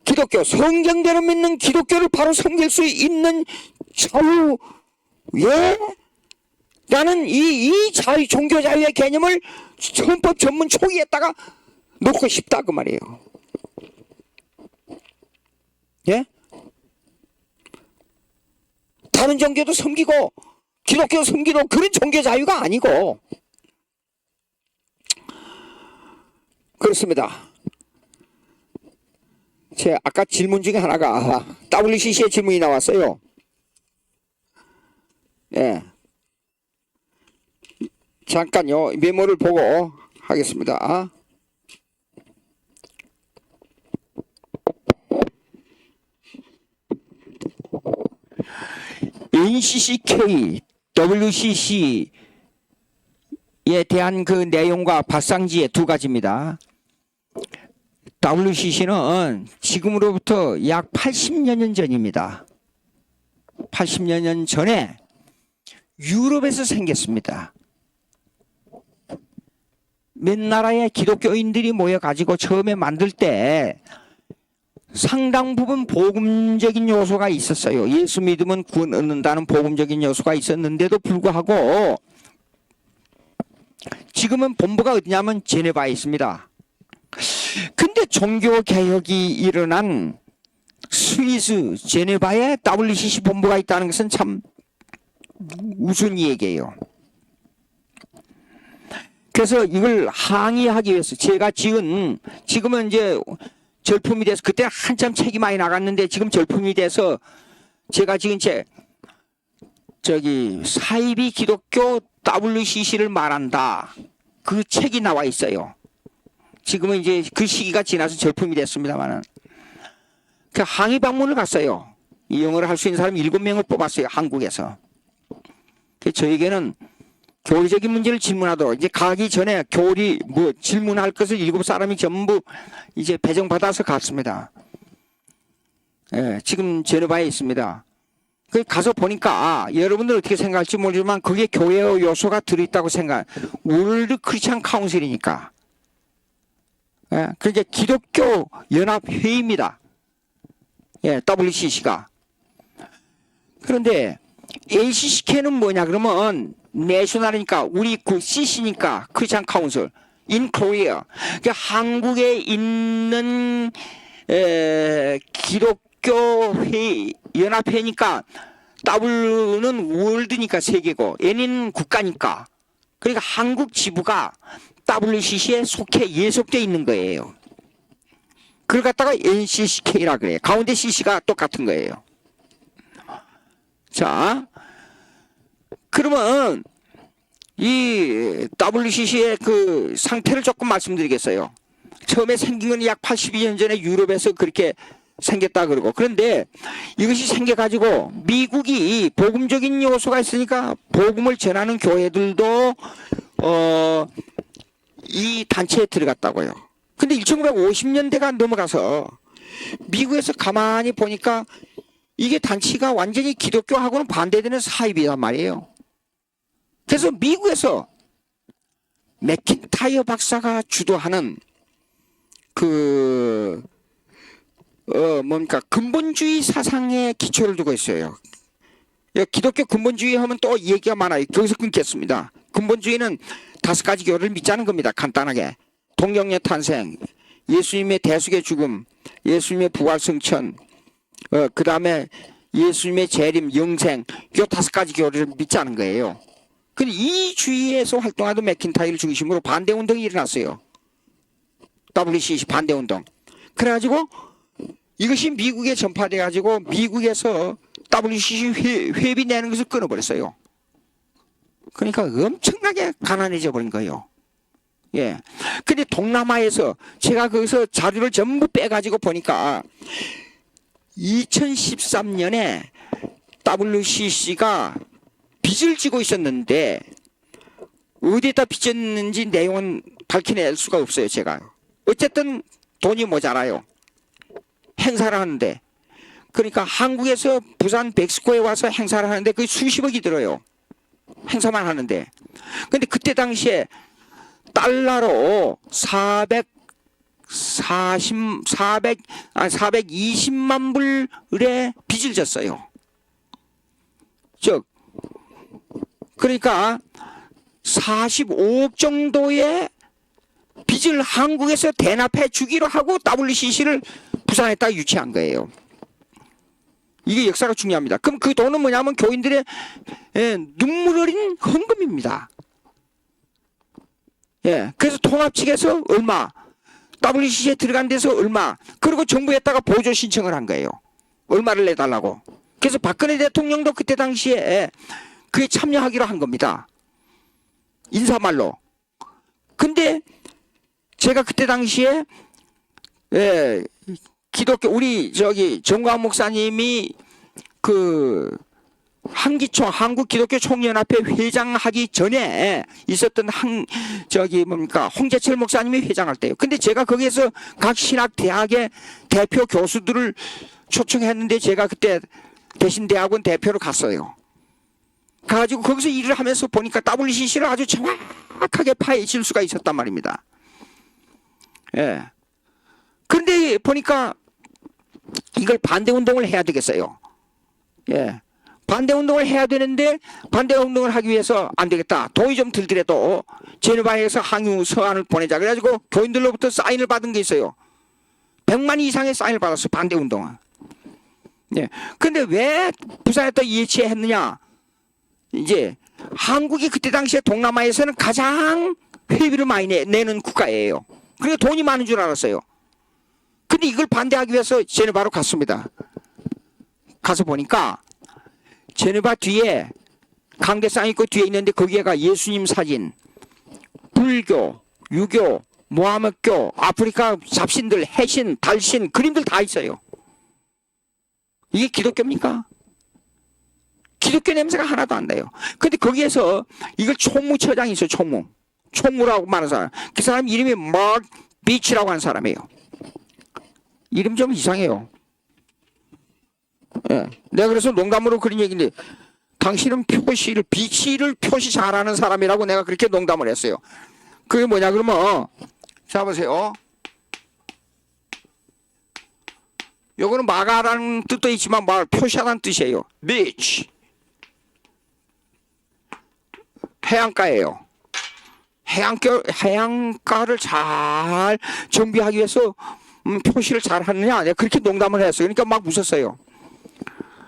기독교, 성경대로 믿는 기독교를 바로 섬길 수 있는 자유, 예? 나는 이 자유, 종교 자유의 개념을 헌법 전문 초기에다가 놓고 싶다 그 말이에요. 예? 다른 종교도 섬기고 기독교 섬기고 그런 종교 자유가 아니고 그렇습니다. 제 아까 질문 중에 하나가 WCC의 질문이 나왔어요. 예. 잠깐요. 메모를 보고 하겠습니다. NCCK, WCC에 대한 그 내용과 발상지의 두 가지입니다. WCC는 지금으로부터 약 80여 년 전입니다. 80여 년 전에 유럽에서 생겼습니다. 몇 나라의 기독교인들이 모여가지고 처음에 만들 때 상당 부분 복음적인 요소가 있었어요. 예수 믿으면 구원 얻는다는 복음적인 요소가 있었는데도 불구하고 지금은 본부가 어디냐면 제네바에 있습니다. 근데 종교개혁이 일어난 스위스 제네바에 WCC 본부가 있다는 것은 참 우스운 얘기예요. 그래서 이걸 항의하기 위해서 제가 지금은 이제 절품이 돼서 그때 한참 책이 많이 나갔는데 지금 절품이 돼서 제가 지금 사이비 기독교 WCC를 말한다. 그 책이 나와 있어요. 지금은 이제 그 시기가 지나서 절품이 됐습니다만은 그 항의 방문을 갔어요. 이 영어를 할 수 있는 사람 7명을 뽑았어요. 한국에서. 저에게는 교리적인 문제를 질문하도록 이제 가기 전에 교리 뭐 질문할 것을 7사람이 전부 이제 배정받아서 갔습니다. 예, 지금 제네바에 있습니다. 그 가서 보니까 여러분들 어떻게 생각할지 모르지만 그게 교회의 요소가 들어있다고 생각. 월드 크리스천 카운슬이니까. 예, 그게 기독교 연합 회의입니다. 예, WCC가. 그런데 ACCK는 뭐냐 그러면 내셔널이니까 우리 그 CC니까 크리스천 카운슬 in Korea. 그 한국에 있는 기독교 회의 연합회니까 W는 월드니까 세계고 N은 국가니까 그러니까 한국 지부가 WCC에 속해 예속돼 있는 거예요. 그걸 갖다가 NCCK라 그래요. 가운데 CC가 똑같은 거예요. 자, 그러면 이 WCC의 그 상태를 조금 말씀드리겠어요. 처음에 생긴 건 약 82년 전에 유럽에서 그렇게 생겼다 그러고 그런데 이것이 생겨가지고 미국이 복음적인 요소가 있으니까 복음을 전하는 교회들도 이 단체에 들어갔다고요. 근데 1950년대가 넘어가서 미국에서 가만히 보니까 이게 단체가 완전히 기독교하고는 반대되는 사입이란 말이에요. 그래서 미국에서 맥킨타이어 박사가 주도하는 뭡니까 근본주의 사상에 기초를 두고 있어요. 기독교 근본주의 하면 또 얘기가 많아요. 거기서 끊겠습니다. 근본주의는 5가지 교를 믿자는 겁니다. 간단하게 동정녀 탄생, 예수님의 대속의 죽음, 예수님의 부활 승천, 그 다음에 예수님의 재림, 영생, 이 5가지 교를 믿자는 거예요. 근데 이 주위에서 활동하던 맥킨타이어를 중심으로 반대운동이 일어났어요. WCC 반대운동. 그래가지고 이것이 미국에 전파돼가지고 미국에서 WCC 회비 내는 것을 끊어버렸어요. 그러니까 엄청나게 가난해져 버린 거예요. 예. 근데 동남아에서 제가 거기서 자료를 전부 빼가지고 보니까 2013년에 WCC가 빚을 지고 있었는데 어디에다 빚졌는지 내용은 밝혀낼 수가 없어요. 제가 어쨌든 돈이 모자라요. 행사를 하는데 그러니까 한국에서 부산 백스코에 와서 행사를 하는데 그게 수십억이 들어요. 행사만 하는데 근데 그때 당시에 달러로 420만 불의 빚을 졌어요. 즉 그러니까 45억 정도의 빚을 한국에서 대납해 주기로 하고 WCC를 부산에다 유치한 거예요. 이게 역사가 중요합니다. 그럼 그 돈은 뭐냐면 교인들의 눈물 어린 헌금입니다. 예, 그래서 통합 측에서 얼마, WCC에 들어간 데서 얼마, 그리고 정부에다가 보조 신청을 한 거예요. 얼마를 내달라고. 그래서 박근혜 대통령도 그때 당시에 그에 참여하기로 한 겁니다. 인사말로. 근데 제가 그때 당시에 기독교 우리 정광 목사님이 그 한기총 한국기독교총연합회 회장하기 전에 있었던 홍재철 목사님이 회장할 때요. 근데 제가 거기에서 각 신학 대학의 대표 교수들을 초청했는데 제가 그때 대신 대학원 대표로 갔어요. 가가지고 거기서 일을 하면서 보니까 WCC를 아주 정확하게 파헤칠 수가 있었단 말입니다. 예. 그런데 보니까 이걸 반대운동을 해야 되겠어요. 예. 반대운동을 해야 되는데 반대운동을 하기 위해서 안 되겠다. 돈이 좀 들더라도 제네바에서 항의 서한을 보내자. 그래가지고 교인들로부터 사인을 받은 게 있어요. 100만 이상의 사인을 받았어요. 반대운동은. 예. 근데 왜 부산에다 이해치했느냐? 이제 한국이 그때 당시에 동남아에서는 가장 회비를 많이 내는 국가예요. 그러니까 돈이 많은 줄 알았어요. 근데 이걸 반대하기 위해서 제네바로 갔습니다. 가서 보니까 제네바 뒤에 강대상 있고 뒤에 있는데 거기에가 예수님 사진, 불교, 유교, 모하메교, 아프리카 잡신들, 해신, 달신, 그림들 다 있어요. 이게 기독교입니까? 기독교 냄새가 하나도 안 나요. 근데 거기에서 이걸 총무처장이 있어요. 총무라고 말하는 사람. 그 사람 이름이 마크 비치라고 하는 사람이에요. 이름 좀 이상해요. 예. 내가 그래서 농담으로 그런 얘기인데, 당신은 비치를 표시 잘하는 사람이라고 내가 그렇게 농담을 했어요. 그게 뭐냐 그러면, 자 보세요. 요거는 마가라는 뜻도 있지만 표시하라는 뜻이에요. 비치. 해안가예요. 해안가를 잘 정비하기 위해서 표시를 잘 하느냐? 내가 그렇게 농담을 했어요. 그러니까 막 웃었어요.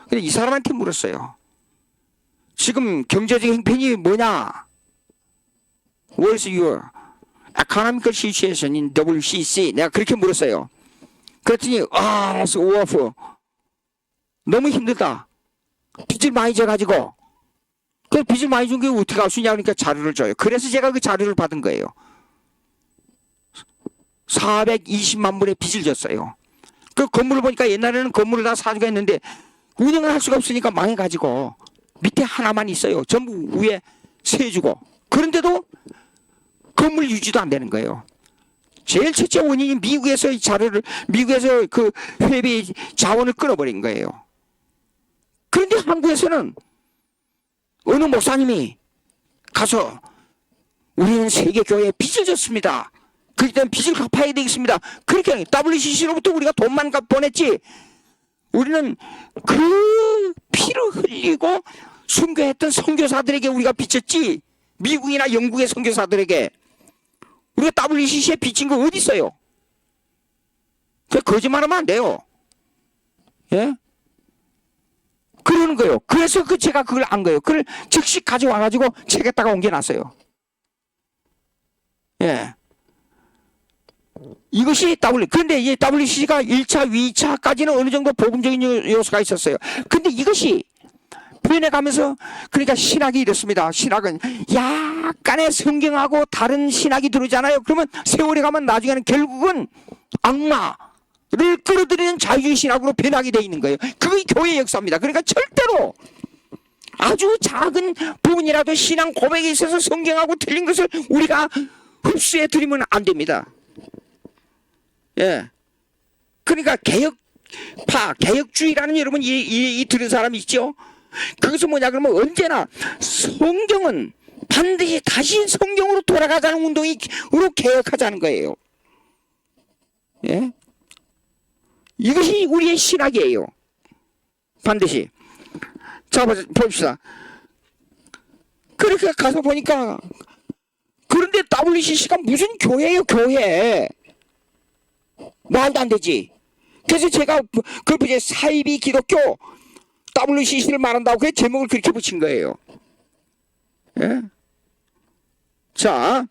근데 이 사람한테 물었어요. 지금 경제적 형편이 뭐냐? Where's your economical situation in WCC? 내가 그렇게 물었어요. 그랬더니 it's awful. 너무 힘들다. 빚을 많이 져가지고. 그 빚을 많이 준 게 어떻게 할 수 있냐 그러니까 자료를 줘요. 그래서 제가 그 자료를 받은 거예요. 420만 불의 빚을 졌어요. 그 건물을 보니까 옛날에는 건물을 다 사주고 했는데 운영을 할 수가 없으니까 망해가지고 밑에 하나만 있어요. 전부 위에 세주고. 그런데도 건물 유지도 안 되는 거예요. 제일 첫째 원인이 미국에서 그 회비 자원을 끊어버린 거예요. 그런데 한국에서는 어느 목사님이 가서 우리는 세계교회에 빚을 졌습니다. 그렇기 때문에 빚을 갚아야 되겠습니다. 그렇게 WCC로부터 우리가 돈만 보냈지 우리는 그 피를 흘리고 순교했던 선교사들에게 우리가 빚졌지 미국이나 영국의 선교사들에게 우리가 WCC에 빚진 거 어디 있어요? 그 거짓말하면 안 돼요. 예? 그러는 거예요. 그래서 제가 그걸 안 거예요. 그걸 즉시 가져와가지고 책에다가 옮겨놨어요. 예. 이것이 그런데 이 WCC가 1차, 2차까지는 어느 정도 복음적인 요소가 있었어요. 근데 이것이 변해가면서 그러니까 신학이 이렇습니다. 신학은 약간의 성경하고 다른 신학이 들어오잖아요. 그러면 세월이 가면 나중에는 결국은 악마를 끌어들이는 자유주의 신학으로 변하게 돼 있는 거예요. 그게 교회의 역사입니다. 그러니까 절대로 아주 작은 부분이라도 신앙 고백에 있어서 성경하고 틀린 것을 우리가 흡수해 드리면 안 됩니다. 예. 그러니까 개혁주의라는 여러분 이 들은 사람이 있죠? 그것은 뭐냐 그러면 언제나 성경은 반드시 다시 성경으로 돌아가자는 운동으로 개혁하자는 거예요. 예? 이것이 우리의 신학이에요. 반드시. 자 봅시다. 그렇게 가서 보니까 그런데 WCC가 무슨 교회예요, 교회. 말도 안 되지. 그래서 제가 그 사이비 기독교 WCC를 말한다고 그 제목을 그렇게 붙인 거예요. 예? 자,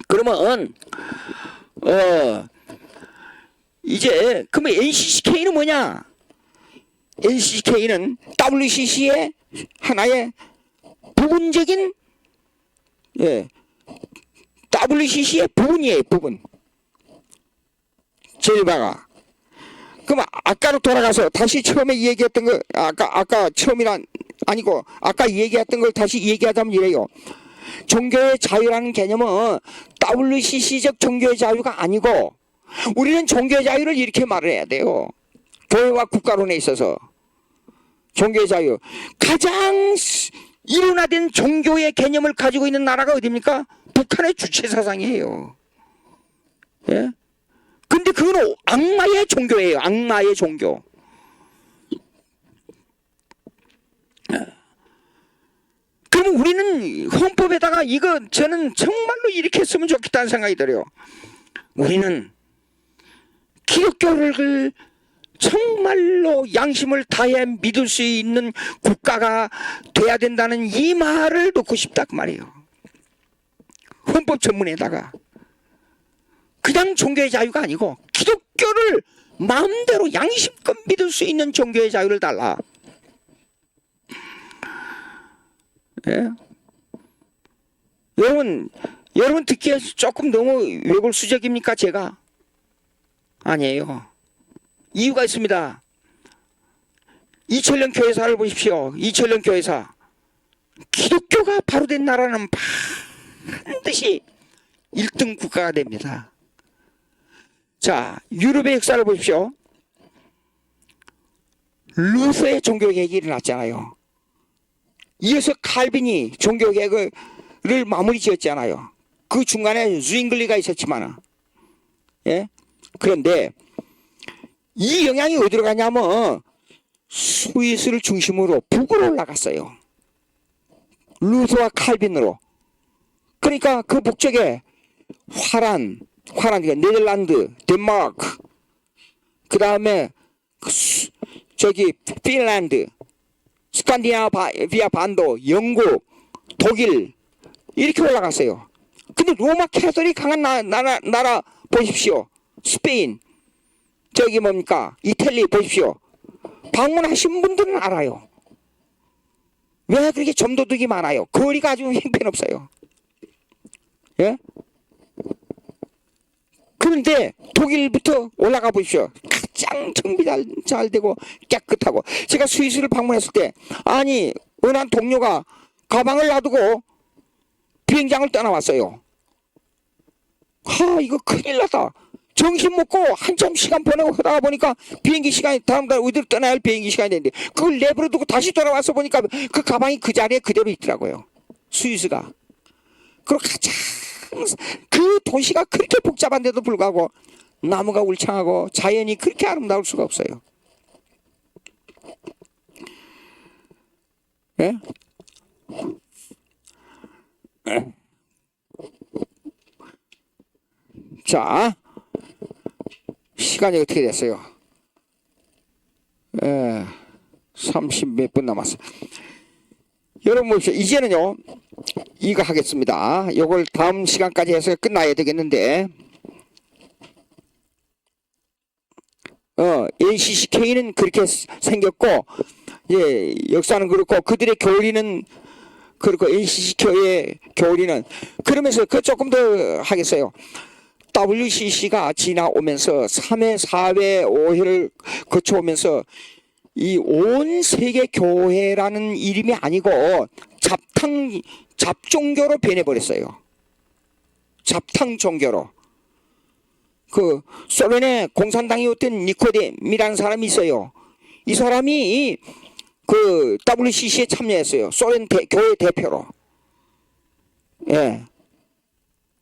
그러면 이제 그러면 NCCK는 뭐냐? NCCK는 WCC의 하나의 부분적인 WCC의 부분이에요. 부분. 제일바가. 그럼 아까로 돌아가서 다시 처음에 얘기했던 거 아까 처음이란 아니고 아까 얘기했던 걸 다시 얘기하자면 이래요. 종교의 자유라는 개념은 WCC적 종교의 자유가 아니고 우리는 종교의 자유를 이렇게 말을 해야 돼요. 교회와 국가론에 있어서 종교의 자유 가장 일원화된 종교의 개념을 가지고 있는 나라가 어디입니까? 북한의 주체사상이에요. 예? 근데 그건 악마의 종교예요. 악마의 종교. 그럼 우리는 헌법에다가 저는 정말로 이렇게 했으면 좋겠다는 생각이 들어요. 우리는 기독교를 정말로 양심을 다해 믿을 수 있는 국가가 돼야 된다는 이 말을 넣고 싶다 그 말이에요. 헌법 전문에다가. 그냥 종교의 자유가 아니고 기독교를 마음대로 양심껏 믿을 수 있는 종교의 자유를 달라. 예? 여러분 여러분 듣기에 조금 너무 외골수적입니까 제가? 아니에요. 이유가 있습니다. 이철령 교회사를 보십시오. 이철령 교회사. 기독교가 바로 된 나라는 반드시 1등 국가가 됩니다. 자, 유럽의 역사를 보십시오. 루터의 종교개혁이 일어났잖아요. 이어서 칼빈이 종교개혁을 마무리 지었잖아요. 그 중간에 zwingli가 있었지만, 예? 그런데 이 영향이 어디로 가냐면 스위스를 중심으로 북으로 올라갔어요. 루터와 칼빈으로. 그러니까 그 북쪽에 화란, 네덜란드, 덴마크, 그 다음에 저기 핀란드, 스칸디나비아 반도, 영국, 독일 이렇게 올라갔어요. 근데 로마 캐톨릭 강한 나라 보십시오. 스페인, 저기 뭡니까 이탈리 보십시오. 방문하신 분들은 알아요. 왜 그렇게 점도둑이 많아요? 거리가 아주 형편없어요. 예? 그런데 독일부터 올라가 보십시오. 가장 정비 잘 되고 깨끗하고. 제가 스위스를 방문했을 때 아니 어느 한 동료가 가방을 놔두고 비행장을 떠나왔어요. 이거 큰일 났다. 정신 먹고 한참 시간 보내고 하다가 보니까 비행기 시간이 다음날 어디로 떠나야 할 비행기 시간이 됐는데 그걸 내버려두고 다시 돌아와서 보니까 그 가방이 그 자리에 그대로 있더라고요. 스위스가. 그리고 가장 그 도시가 그렇게 복잡한데도 불구하고 나무가 울창하고 자연이 그렇게 아름다울 수가 없어요. 예? 자, 시간이 어떻게 됐어요? 30 몇 분 남았어. 여러분 보십시오. 이제는요 이거 하겠습니다. 이걸 다음 시간까지 해서 끝나야 되겠는데 ACCK는 그렇게 생겼고 예, 역사는 그렇고 그들의 교리는 그렇고 ACCK의 교리는 그러면서 그 조금 더 하겠어요. WCC가 지나오면서 3회, 4회, 5회를 거쳐오면서 이 온 세계 교회라는 이름이 아니고 잡종교로 변해버렸어요. 잡탕 종교로. 그 소련의 공산당이었던 니코뎀이라는 사람이 있어요. 이 사람이 그 WCC에 참여했어요. 소련 교회 대표로. 예.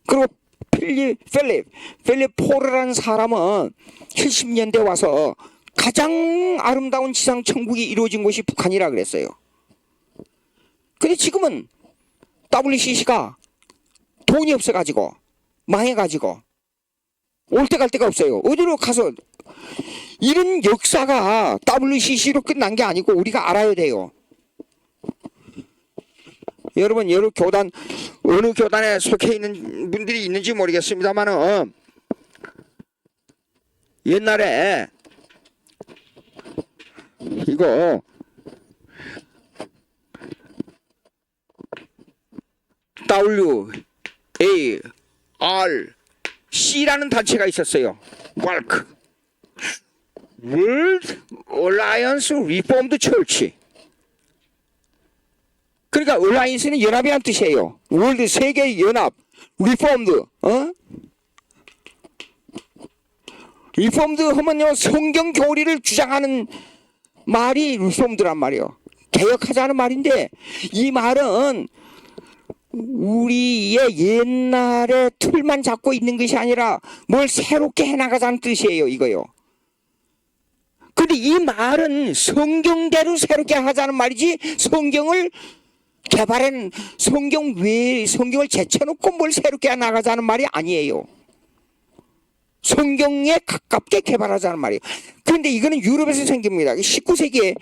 그리고 필립 포르라는 사람은 70년대 와서 가장 아름다운 지상 천국이 이루어진 곳이 북한이라 그랬어요. 근데 지금은 WCC가 돈이 없어가지고 망해가지고 올 때 갈 데가 없어요. 어디로 가서 이런 역사가 WCC로 끝난 게 아니고 우리가 알아야 돼요. 여러분 여러 교단 어느 교단에 속해 있는 분들이 있는지 모르겠습니다만은 옛날에 이거 WARC라는 단체가 있었어요. WARC World Alliance Reformed Church. 그러니까 얼라이언스는 연합이란 뜻이에요. 월드 세계 연합 리폼드. 리폼드 하면요 성경 교리를 주장하는 말이 리폼드란 말이에요. 개혁하자는 말인데 이 말은 우리의 옛날의 틀만 잡고 있는 것이 아니라 뭘 새롭게 해나가자는 뜻이에요. 이거요. 근데 이 말은 성경대로 새롭게 하자는 말이지 성경을 개발한 성경 외에 성경을 제쳐놓고 뭘 새롭게 나가자는 말이 아니에요. 성경에 가깝게 개발하자는 말이에요. 그런데 이거는 유럽에서 생깁니다. 19세기에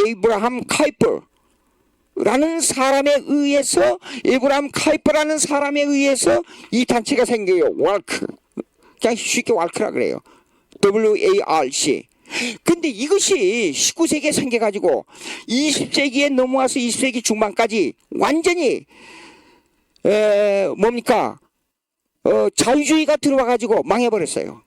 에이브라함 카이퍼라는 사람에 의해서 이 단체가 생겨요. WARC. 그냥 쉽게 WARC라 그래요. WARC. 근데 이것이 19세기에 생겨가지고 20세기에 넘어와서 20세기 중반까지 완전히 뭡니까? 자유주의가 들어와가지고 망해버렸어요.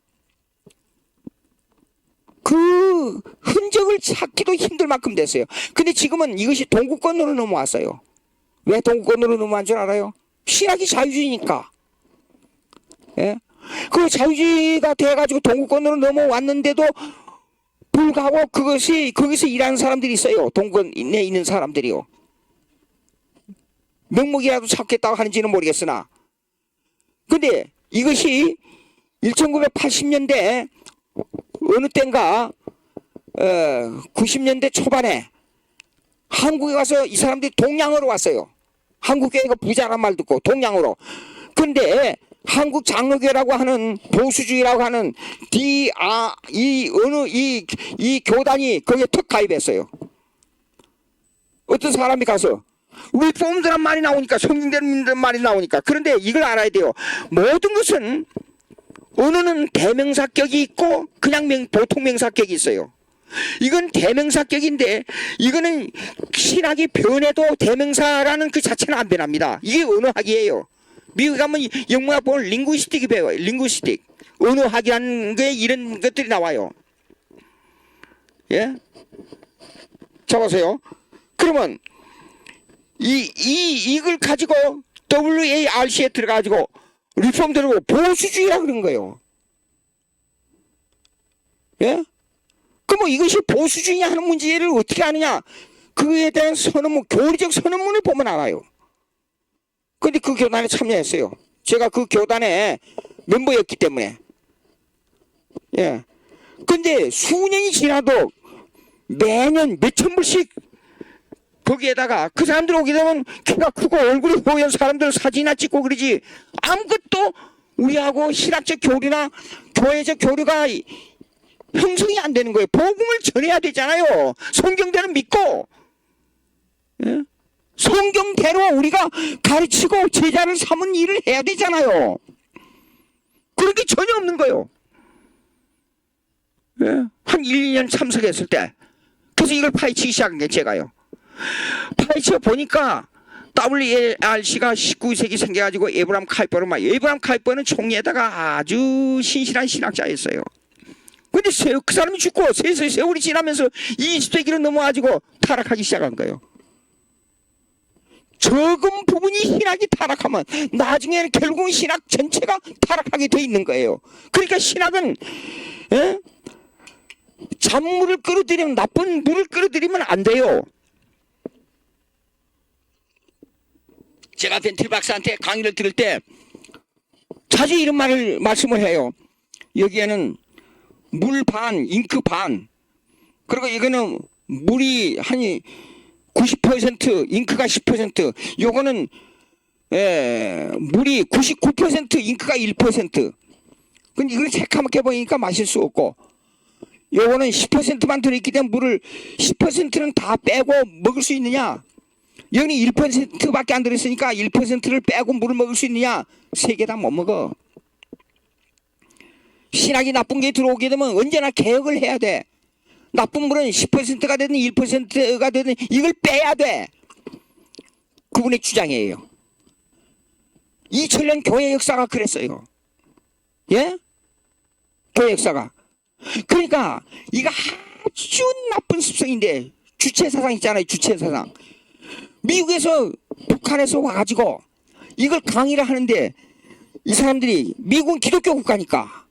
그 흔적을 찾기도 힘들 만큼 됐어요. 근데 지금은 이것이 동구권으로 넘어왔어요. 왜 동구권으로 넘어간 줄 알아요? 신학이 자유주의니까. 예? 그 자유주의가 돼가지고 동구권으로 넘어왔는데도 불구하고 그것이 거기서 일하는 사람들이 있어요. 동구권에 있는 사람들이요. 명목이라도 찾겠다고 하는지는 모르겠으나, 근데 이것이 1980년대 어느 때인가 90년대 초반에 한국에 가서 이 사람들이 동양으로 왔어요. 한국교회가 부자란 말 듣고 동양으로. 근데 한국 장로교라고 하는 보수주의라고 하는 이 교단이 거기에 턱 가입했어요. 어떤 사람이 가서 리폼드란 말이 나오니까, 성경대로 말이 나오니까. 그런데 이걸 알아야 돼요. 모든 것은 언어는 대명사격이 있고 그냥 보통 명사격이 있어요. 이건 대명사격인데, 이거는 신학이 변해도 대명사라는 그 자체는 안 변합니다. 이게 언어학이에요. 미국에 가면 영문학 보면 링구이스틱이 배워요. 링구이스틱. 언어학이라는 게 이런 것들이 나와요. 예? 자, 보세요. 그러면 이걸 가지고 WARC에 들어가지고 리폼 들고 보수주의라 그런 거예요. 예? 그럼 이것이 보수주의냐 하는 문제를 어떻게 아느냐? 그에 대한 선언문, 교리적 선언문을 보면 알아요. 근데 그 교단에 참여했어요. 제가 그 교단의 멤버였기 때문에. 예. 근데 수년이 지나도 매년 몇천 불씩 거기에다가 그 사람들 오게 되면 키가 크고 얼굴이 보이는 사람들 사진이나 찍고 그러지, 아무것도 우리하고 신학적 교류나 교회적 교류가 형성이 안 되는 거예요. 복음을 전해야 되잖아요. 성경대로 믿고. 예? 성경대로 우리가 가르치고 제자를 삼은 일을 해야 되잖아요. 그런 게 전혀 없는 거예요. 예? 한 1, 2년 참석했을 때. 그래서 이걸 파헤치기 시작한 게 제가요. 파헤쳐 보니까 WARC가 19세기 생겨가지고 에브람 카이퍼를 막, 에브람 카이퍼는 총리에다가 아주 신실한 신학자였어요. 근데 그 사람이 죽고 세월이 지나면서 20세기로 넘어가지고 타락하기 시작한 거예요. 적은 부분이 신학이 타락하면 나중에는 결국은 신학 전체가 타락하게 돼 있는 거예요. 그러니까 신학은 잔물을 끌어들이면, 나쁜 물을 끌어들이면 안 돼요. 제가 벤틀 박사한테 강의를 들을 때 자주 이런 말씀을 해요. 여기에는 물 반, 잉크 반, 그리고 이거는 물이 한 90%, 잉크가 10%, 요거는 물이 99%, 잉크가 1%. 근데 이걸 새까맣게 보이니까 마실 수 없고, 요거는 10%만 들어있기 때문에 물을 10%는 다 빼고 먹을 수 있느냐? 여기 1%밖에 안 들어있으니까 1%를 빼고 물을 먹을 수 있느냐? 세 개 다 못 먹어. 신학이 나쁜 게 들어오게 되면 언제나 개혁을 해야 돼. 나쁜 물은 10%가 되든 1%가 되든 이걸 빼야 돼. 그분의 주장이에요. 2000년 교회 역사가 그랬어요. 예? 교회 역사가. 그러니까 이거 아주 나쁜 습성인데, 주체사상 있잖아요. 주체사상. 미국에서, 북한에서 와가지고 이걸 강의를 하는데, 이 사람들이, 미국은 기독교 국가니까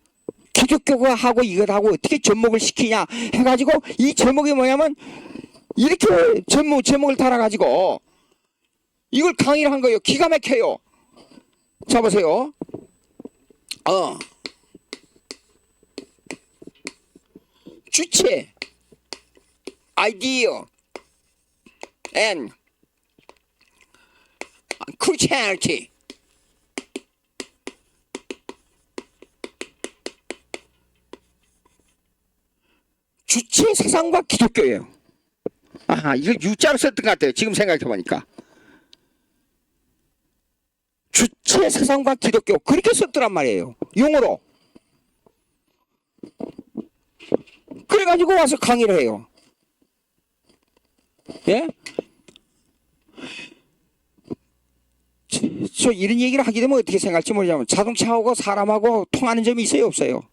기독교가 하고 이것하고 어떻게 접목을 시키냐 해가지고, 이 제목이 뭐냐면 이렇게 제목을 달아가지고 이걸 강의를 한 거예요. 기가 막혀요. 자, 보세요. 주체, idea, and Christianity. 주체 사상과 기독교예요. 아하, 이거 U자로 썼던 것 같아요. 지금 생각해보니까. 주체 사상과 기독교, 그렇게 썼더란 말이에요. 용어로. 그래가지고 와서 강의를 해요. 예? 그래서 이런 얘기를 하게 되면 어떻게 생각할지 모르지만 자동차하고 사람하고 통하는 점이 있어요, 없어요?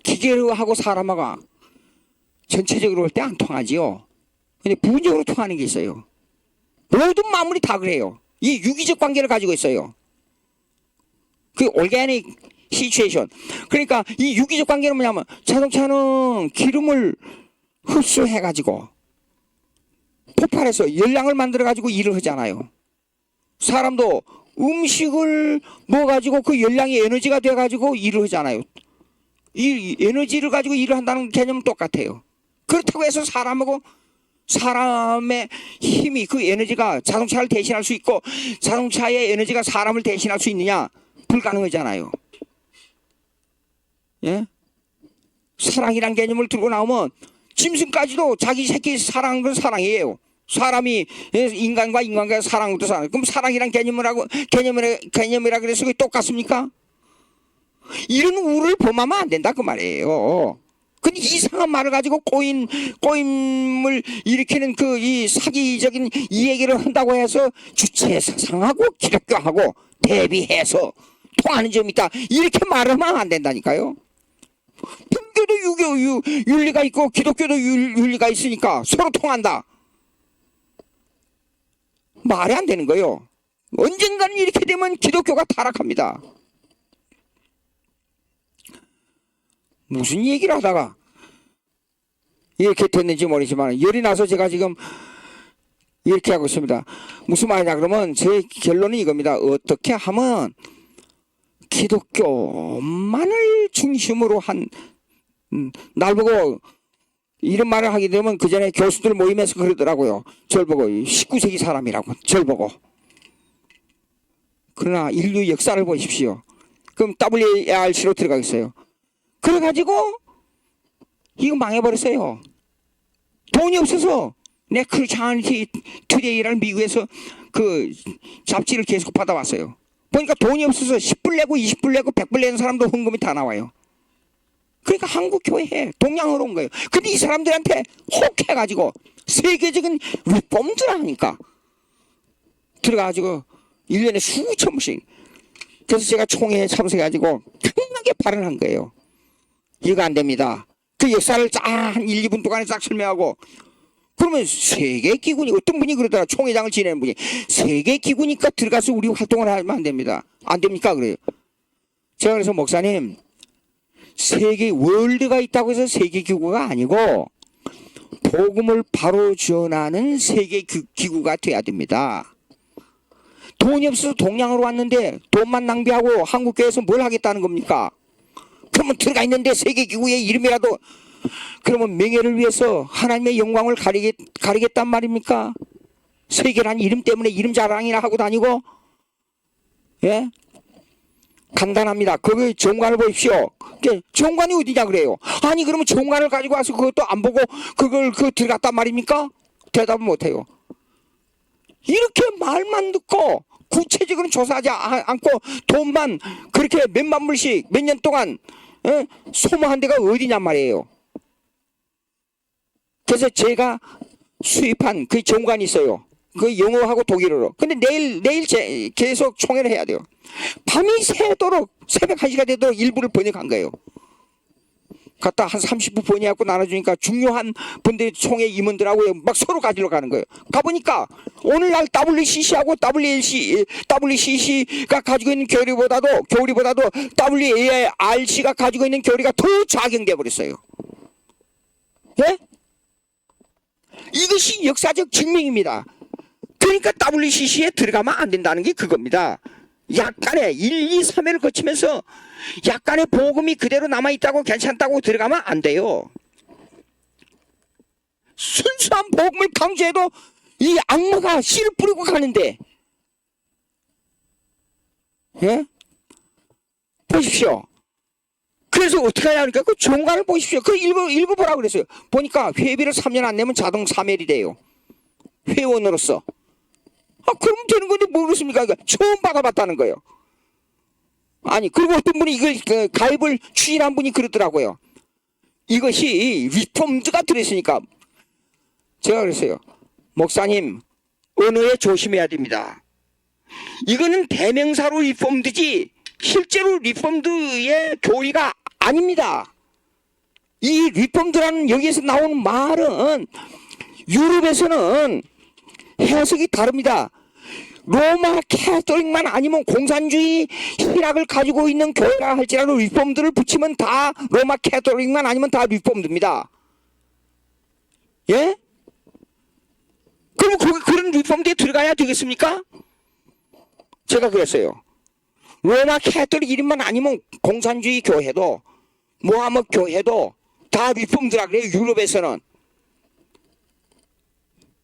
기계하고 사람하고 전체적으로 볼 때 안 통하지요. 근데 부분적으로 통하는 게 있어요. 모든 만물이 다 그래요. 이 유기적 관계를 가지고 있어요. 그 올게닉 시츄에이션. 그러니까 이 유기적 관계는 뭐냐면 자동차는 기름을 흡수해가지고 폭발해서 열량을 만들어가지고 일을 하잖아요. 사람도 음식을 먹어가지고 그 열량이 에너지가 돼가지고 일을 하잖아요. 이 에너지를 가지고 일을 한다는 개념은 똑같아요. 그렇다고 해서 사람하고 사람의 힘이 그 에너지가 자동차를 대신할 수 있고 자동차의 에너지가 사람을 대신할 수 있느냐? 불가능하잖아요. 예? 사랑이란 개념을 들고 나오면 짐승까지도 자기 새끼 사랑하는 건 사랑이에요. 사람이 인간과 인간과 사랑도 사랑. 그럼 사랑이란 개념이라 그래서 그게 똑같습니까? 이런 우를 범하면 안 된다 그 말이에요. 근데 이상한 말을 가지고 꼬임을 일으키는 그 이 사기적인 이 얘기를 한다고 해서 주체 사상하고 기독교하고 대비해서 통하는 점이 있다. 이렇게 말하면 안 된다니까요. 불교도 윤리가 있고 기독교도 윤리가 있으니까 서로 통한다. 말이 안 되는 거예요. 언젠가는 이렇게 되면 기독교가 타락합니다. 무슨 얘기를 하다가 이렇게 됐는지 모르지만 열이 나서 제가 지금 이렇게 하고 있습니다. 무슨 말이냐 그러면 제 결론은 이겁니다. 어떻게 하면 기독교만을 중심으로 한 날 보고 이런 말을 하게 되면 그 전에 교수들 모임에서 그러더라고요. 절 보고 19세기 사람이라고 절 보고. 그러나 인류 역사를 보십시오. 그럼 WARC로 들어가겠어요. 그래가지고 이거 망해버렸어요. 돈이 없어서 네크리스천티 투데이라는 미국에서 그 잡지를 계속 받아왔어요. 보니까 돈이 없어서 10불 내고 20불 내고 100불 내는 사람도 헌금이 다 나와요. 그러니까 한국교회에 동양으로 온 거예요. 근데 이 사람들한테 혹해가지고 세계적인 리폼들을 하니까 들어가가지고 1년에 수천 불씩. 그래서 제가 총회에 참석해가지고 강하게 발언한 거예요. 이거 안 됩니다. 그 역사를 한 1, 2분 동안에 싹 설명하고 그러면 세계기구니 어떤 분이 그러더라. 총회장을 지내는 분이 세계기구니까 들어가서 우리 활동을 하면 안 됩니다. 안 됩니까? 그래요. 제가 그래서 목사님 세계 월드가 있다고 해서 세계기구가 아니고 복음을 바로 전하는 세계기구가 돼야 됩니다. 돈이 없어서 동양으로 왔는데 돈만 낭비하고 한국교회에서 뭘 하겠다는 겁니까? 그러면 들어가 있는데 세계기구의 이름이라도 그러면 명예를 위해서 하나님의 영광을 가리겠단 말입니까? 세계란 이름 때문에 이름 자랑이나 하고 다니고 예? 간단합니다. 거기 정관을 보십시오. 정관이 어디냐 그래요. 아니 그러면 정관을 가지고 와서 그것도 안 보고 그걸 들어갔단 말입니까? 대답을 못해요. 이렇게 말만 듣고 구체적으로 조사하지 않고 돈만 그렇게 몇만 불씩 몇 년 동안 소모한 데가 어디냔 말이에요. 그래서 제가 수입한 그 정관이 있어요. 그 영어하고 독일어로. 근데 내일 계속 총회를 해야 돼요. 밤이 새도록 새벽 1시가 되도록 일부를 번역한 거예요. 갖다 한 30분 번역하고 나눠주니까 중요한 분들이 총회 임원들하고 막 서로 가지러 가는 거예요. 가보니까 오늘날 WCC하고 WCC가 가지고 있는 교리보다도 WARC가 가지고 있는 교리가 더 작용돼 버렸어요. 예? 이것이 역사적 증명입니다. 그러니까 WCC에 들어가면 안 된다는 게 그겁니다. 약간의 1, 2, 3회를 거치면서 약간의 복음이 그대로 남아있다고 괜찮다고 들어가면 안 돼요. 순수한 복음을 강조해도 이 악마가 씨를 뿌리고 가는데 예? 보십시오. 그래서 어떻게 하냐니까 그 정관을 보십시오. 그 읽어보라 그랬어요. 보니까 회비를 3년 안 내면 자동 사멸이 돼요. 회원으로서. 그럼 되는 건데 모르겠습니까? 처음 받아봤다는 거예요. 아니 그리고 어떤 분이 이걸 가입을 추진한 분이 그러더라고요. 이것이 리폼드가 들어있으니까 제가 그랬어요. 목사님 언어에 조심해야 됩니다. 이거는 대명사로 리폼드지 실제로 리폼드의 교리가 아닙니다. 이 리폼드라는 여기에서 나오는 말은 유럽에서는 해석이 다릅니다. 로마 캐톨릭만 아니면 공산주의 신학을 가지고 있는 교회라 할지라도 리폼드를 붙이면 다 로마 캐톨릭만 아니면 다 리폼드입니다. 예? 그럼 그런 리폼드에 들어가야 되겠습니까? 제가 그랬어요. 로마 캐톨릭 이름만 아니면 공산주의 교회도 모하med 교회도 다 리폼드라 그래요. 유럽에서는.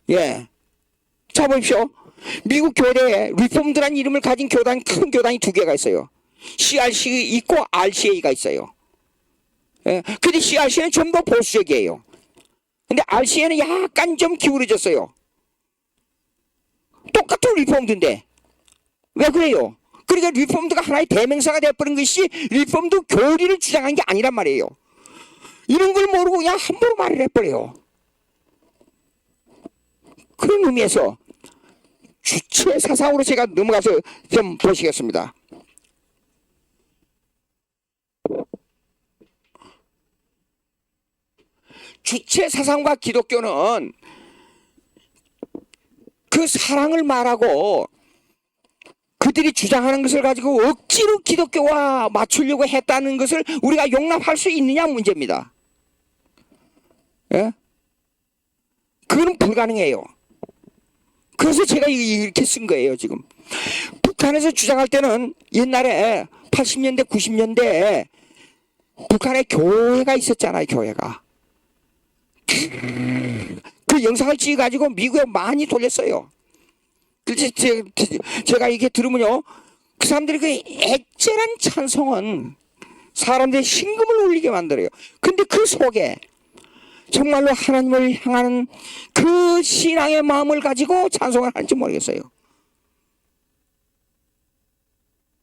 예. 자 보십시오. 미국 교회에 리폼드라는 이름을 가진 큰 교단이 두 개가 있어요. CRC 있고 RCA가 있어요. 예. 근데 CRC는 좀 더 보수적이에요. 근데 RCA는 약간 좀 기울어졌어요. 똑같은 리폼드인데 왜 그래요? 그러니까 리폼드가 하나의 대명사가 되어버린 것이 리폼드 교리를 주장한 게 아니란 말이에요. 이런 걸 모르고 그냥 함부로 말을 해버려요. 그런 의미에서 주체 사상으로 제가 넘어가서 좀 보시겠습니다. 주체 사상과 기독교는 그 사랑을 말하고 그들이 주장하는 것을 가지고 억지로 기독교와 맞추려고 했다는 것을 우리가 용납할 수 있느냐 문제입니다. 예? 그건 불가능해요. 그래서 제가 이렇게 쓴 거예요. 지금 북한에서 주장할 때는 옛날에 80년대 90년대에 북한에 교회가 있었잖아요. 교회가 그 영상을 찍어가지고 미국에 많이 돌렸어요. 그래서 제가 이게 들으면요, 그 사람들이 그 애절한 찬송은 사람들의 심금을 울리게 만들어요. 근데 그 속에 정말로 하나님을 향하는 그 신앙의 마음을 가지고 찬송을 하는지 모르겠어요.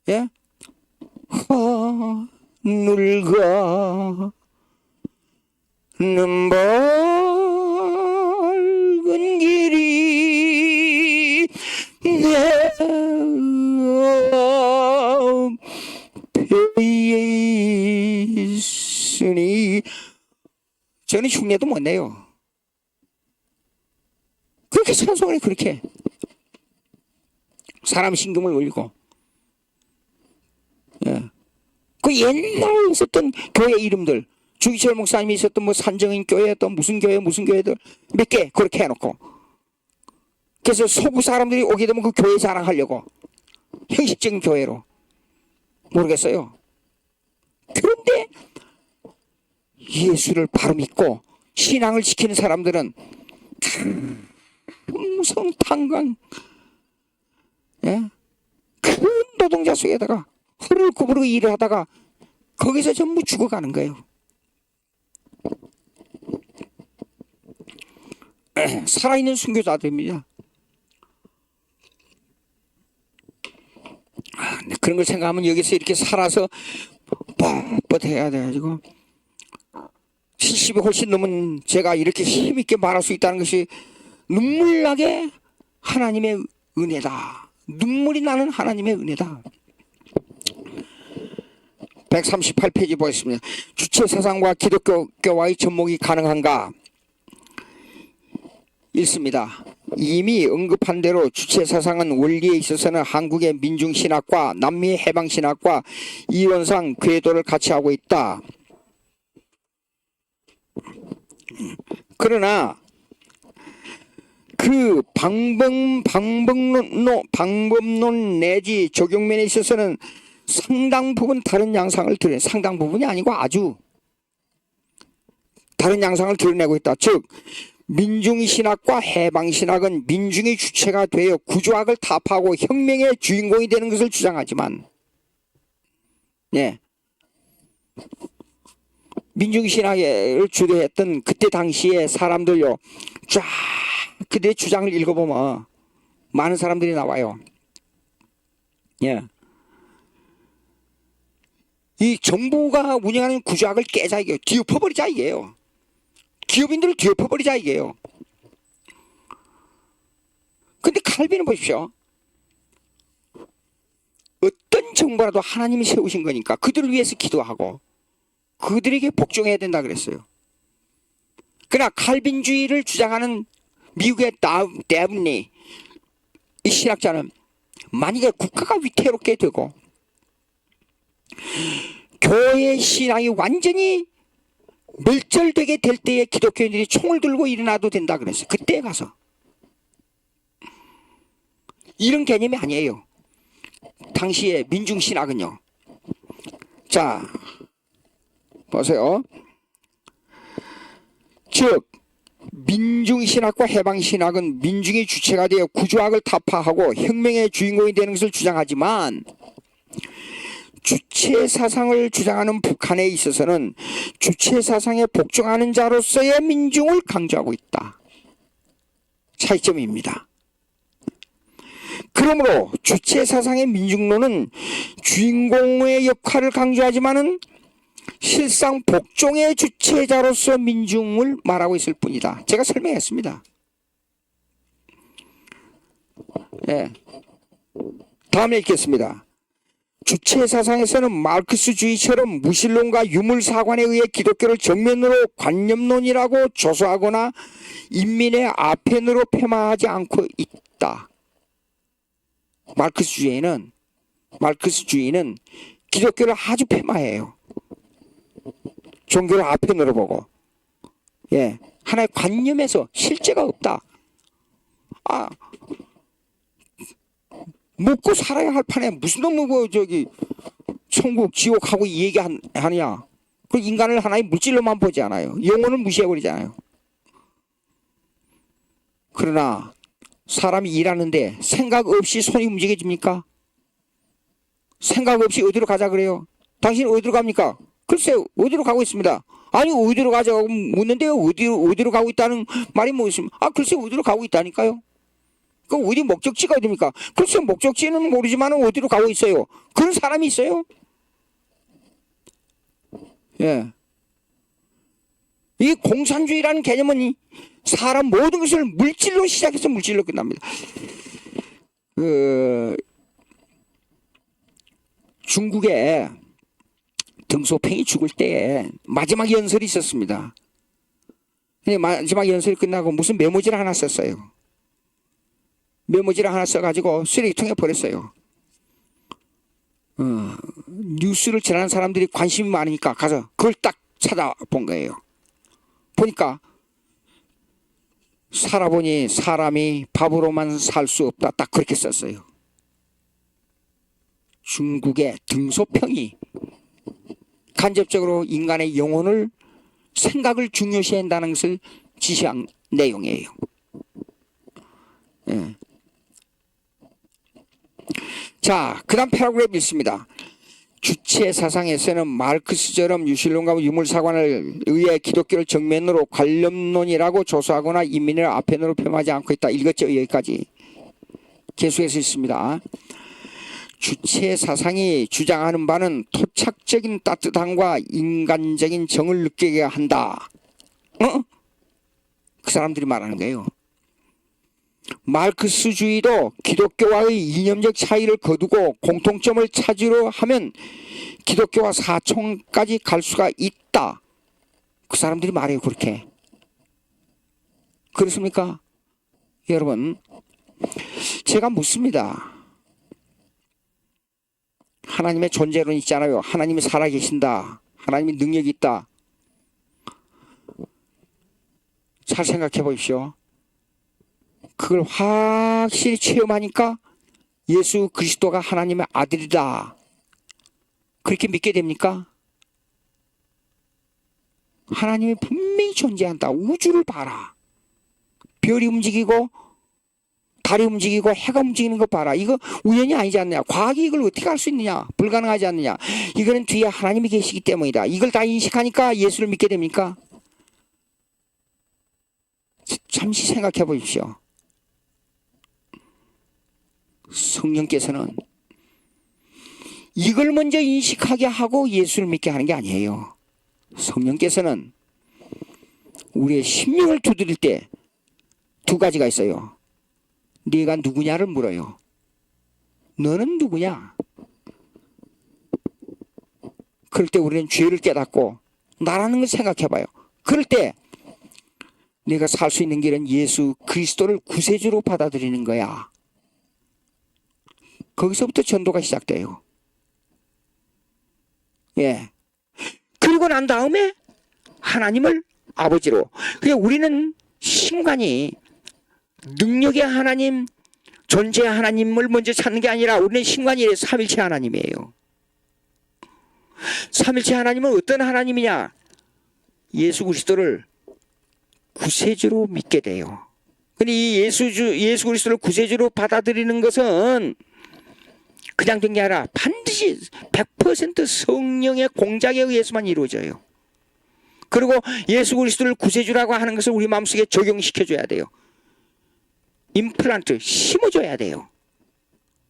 예? 하늘과 넓은 길이 내 앞에 있으니 저는 흉내도 못 내요. 그렇게 찬송을 해. 그렇게 사람 심금을 울리고. 예. 그 옛날에 있었던 교회 이름들 주기철 목사님이 있었던 뭐 산정인 교회 또 무슨 교회들 몇 개 그렇게 해놓고 그래서 서구 사람들이 오게 되면 그 교회 자랑하려고 형식적인 교회로 모르겠어요. 그런데 예수를 바로 믿고 신앙을 지키는 사람들은 무서운 탄광, 예? 큰 노동자 속에다가 허리를 구부르고 일을 하다가 거기서 전부 죽어가는 거예요. 살아있는 순교자들입니다. 그런 걸 생각하면 여기서 이렇게 살아서 뻣뻣해야 돼가지고 70이 훨씬 넘은 제가 이렇게 힘있게 말할 수 있다는 것이 눈물나게 하나님의 은혜다. 눈물이 나는 하나님의 은혜다. 138페이지 보겠습니다. 주체 사상과 기독교와의 접목이 가능한가? 읽습니다. 이미 언급한 대로 주체 사상은 원리에 있어서는 한국의 민중신학과 남미의 해방신학과 이론상 궤도를 같이 하고 있다. 그러나 그 방법론 내지 적용면에 있어서는 상당 부분 다른 양상을 드러내, 상당 부분이 아니고 아주 다른 양상을 드러내고 있다. 즉 민중신학과 해방신학은 민중의 주체가 되어 구조학을 타파하고 혁명의 주인공이 되는 것을 주장하지만, 예, 민중신학을 주도했던 그때 당시에 사람들요, 쫙 그들의 주장을 읽어보면 많은 사람들이 나와요. 예, 이 정부가 운영하는 구조학을 깨자 이게요. 뒤엎어버리자 이게요. 기업인들을 뒤엎어버리자 이게요. 근데 칼빈은 보십시오. 어떤 정부라도 하나님이 세우신 거니까 그들을 위해서 기도하고 그들에게 복종해야 된다 그랬어요. 그러나 칼빈주의를 주장하는 미국의 데브니 이 신학자는 만약에 국가가 위태롭게 되고 교회 신앙이 완전히 멸절되게 될 때에 기독교인들이 총을 들고 일어나도 된다 그랬어요. 그때에 가서. 이런 개념이 아니에요. 당시의 민중신학은요. 자, 보세요. 즉 민중신학과 해방신학은 민중이 주체가 되어 구조학을 타파하고 혁명의 주인공이 되는 것을 주장하지만 주체사상을 주장하는 북한에 있어서는 주체사상에 복종하는 자로서의 민중을 강조하고 있다. 차이점입니다. 그러므로 주체사상의 민중론은 주인공의 역할을 강조하지만은 실상 복종의 주체자로서 민중을 말하고 있을 뿐이다. 제가 설명했습니다. 네. 다음에 읽겠습니다. 주체사상에서는 마르크스주의처럼 무신론과 유물사관에 의해 기독교를 정면으로 관념론이라고 조소하거나 인민의 아편으로 폄하하지 않고 있다. 마르크스주의는 기독교를 아주 폄하해요. 종교를 아편으로 보고, 예, 하나의 관념에서 실제가 없다. 먹고 살아야 할 판에 무슨 놈의 천국, 지옥하고 이 얘기 하냐? 그 인간을 하나의 물질로만 보지 않아요. 영혼을 무시해버리잖아요. 그러나 사람이 일하는데 생각 없이 손이 움직여집니까? 생각 없이 어디로 가자 그래요? 당신 어디로 갑니까? 글쎄 어디로 가고 있습니다. 아니 어디로 가자고 묻는데요. 어디로 가고 있다는 말이 뭐 있습니까? 글쎄 어디로 가고 있다니까요. 그 어디 목적지가 어디입니까? 글쎄 목적지는 모르지만 어디로 가고 있어요. 그런 사람이 있어요? 예. 이 공산주의라는 개념은 사람 모든 것을 물질로 시작해서 물질로 끝납니다. 중국에 등소팽이 죽을 때에 마지막 연설이 있었습니다. 마지막 연설이 끝나고 무슨 메모지를 하나 썼어요. 메모지를 하나 써가지고 쓰레기통에 버렸어요. 뉴스를 전하는 사람들이 관심이 많으니까 가서 그걸 딱 찾아본 거예요. 보니까 살아보니 사람이 밥으로만 살 수 없다. 딱 그렇게 썼어요. 중국의 등소평이 간접적으로 인간의 영혼을 생각을 중요시해야 한다는 것을 지시한 내용이에요. 예. 자, 그 다음 패러그래프 있습니다. 주체 사상에서는 마르크스처럼 유실론과 유물사관을 의해 기독교를 정면으로 관념론이라고 조소하거나 인민을 아편으로 폄하하지 않고 있다. 읽었죠? 여기까지. 계속해서 있습니다. 주체 사상이 주장하는 바는 토착적인 따뜻함과 인간적인 정을 느끼게 한다. 그 사람들이 말하는 거예요. 마르크스주의도 기독교와의 이념적 차이를 거두고 공통점을 찾으려 하면 기독교와 사총까지 갈 수가 있다. 그 사람들이 말해요. 그렇게. 그렇습니까? 여러분, 제가 묻습니다. 하나님의 존재론 있잖아요. 하나님이 살아계신다. 하나님의 능력이 있다. 잘 생각해 보십시오. 그걸 확실히 체험하니까 예수 그리스도가 하나님의 아들이다. 그렇게 믿게 됩니까? 하나님이 분명히 존재한다. 우주를 봐라. 별이 움직이고 달이 움직이고 해가 움직이는 거 봐라. 이거 우연이 아니지 않느냐. 과학이 이걸 어떻게 할 수 있느냐. 불가능하지 않느냐. 이거는 뒤에 하나님이 계시기 때문이다. 이걸 다 인식하니까 예수를 믿게 됩니까? 잠시 생각해 보십시오. 성령께서는 이걸 먼저 인식하게 하고 예수를 믿게 하는 게 아니에요. 성령께서는 우리의 심령을 두드릴 때 두 가지가 있어요. 네가 누구냐를 물어요. 너는 누구냐? 그럴 때 우리는 죄를 깨닫고 나라는 걸 생각해봐요. 그럴 때 내가 살 수 있는 길은 예수 그리스도를 구세주로 받아들이는 거야. 거기서부터 전도가 시작돼요. 예. 그리고 난 다음에 하나님을 아버지로. 그러니까 우리는 신관이 능력의 하나님, 존재의 하나님을 먼저 찾는 게 아니라 우리는 신관이 삼일체 하나님이에요. 삼일체 하나님은 어떤 하나님이냐? 예수 그리스도를 구세주로 믿게 돼요. 근데 이 예수 그리스도를 구세주로 받아들이는 것은 그냥 된 게 아니라 반드시 100% 성령의 공작에 의해서만 이루어져요. 그리고 예수 그리스도를 구세주라고 하는 것을 우리 마음속에 적용시켜줘야 돼요. 임플란트 심어줘야 돼요.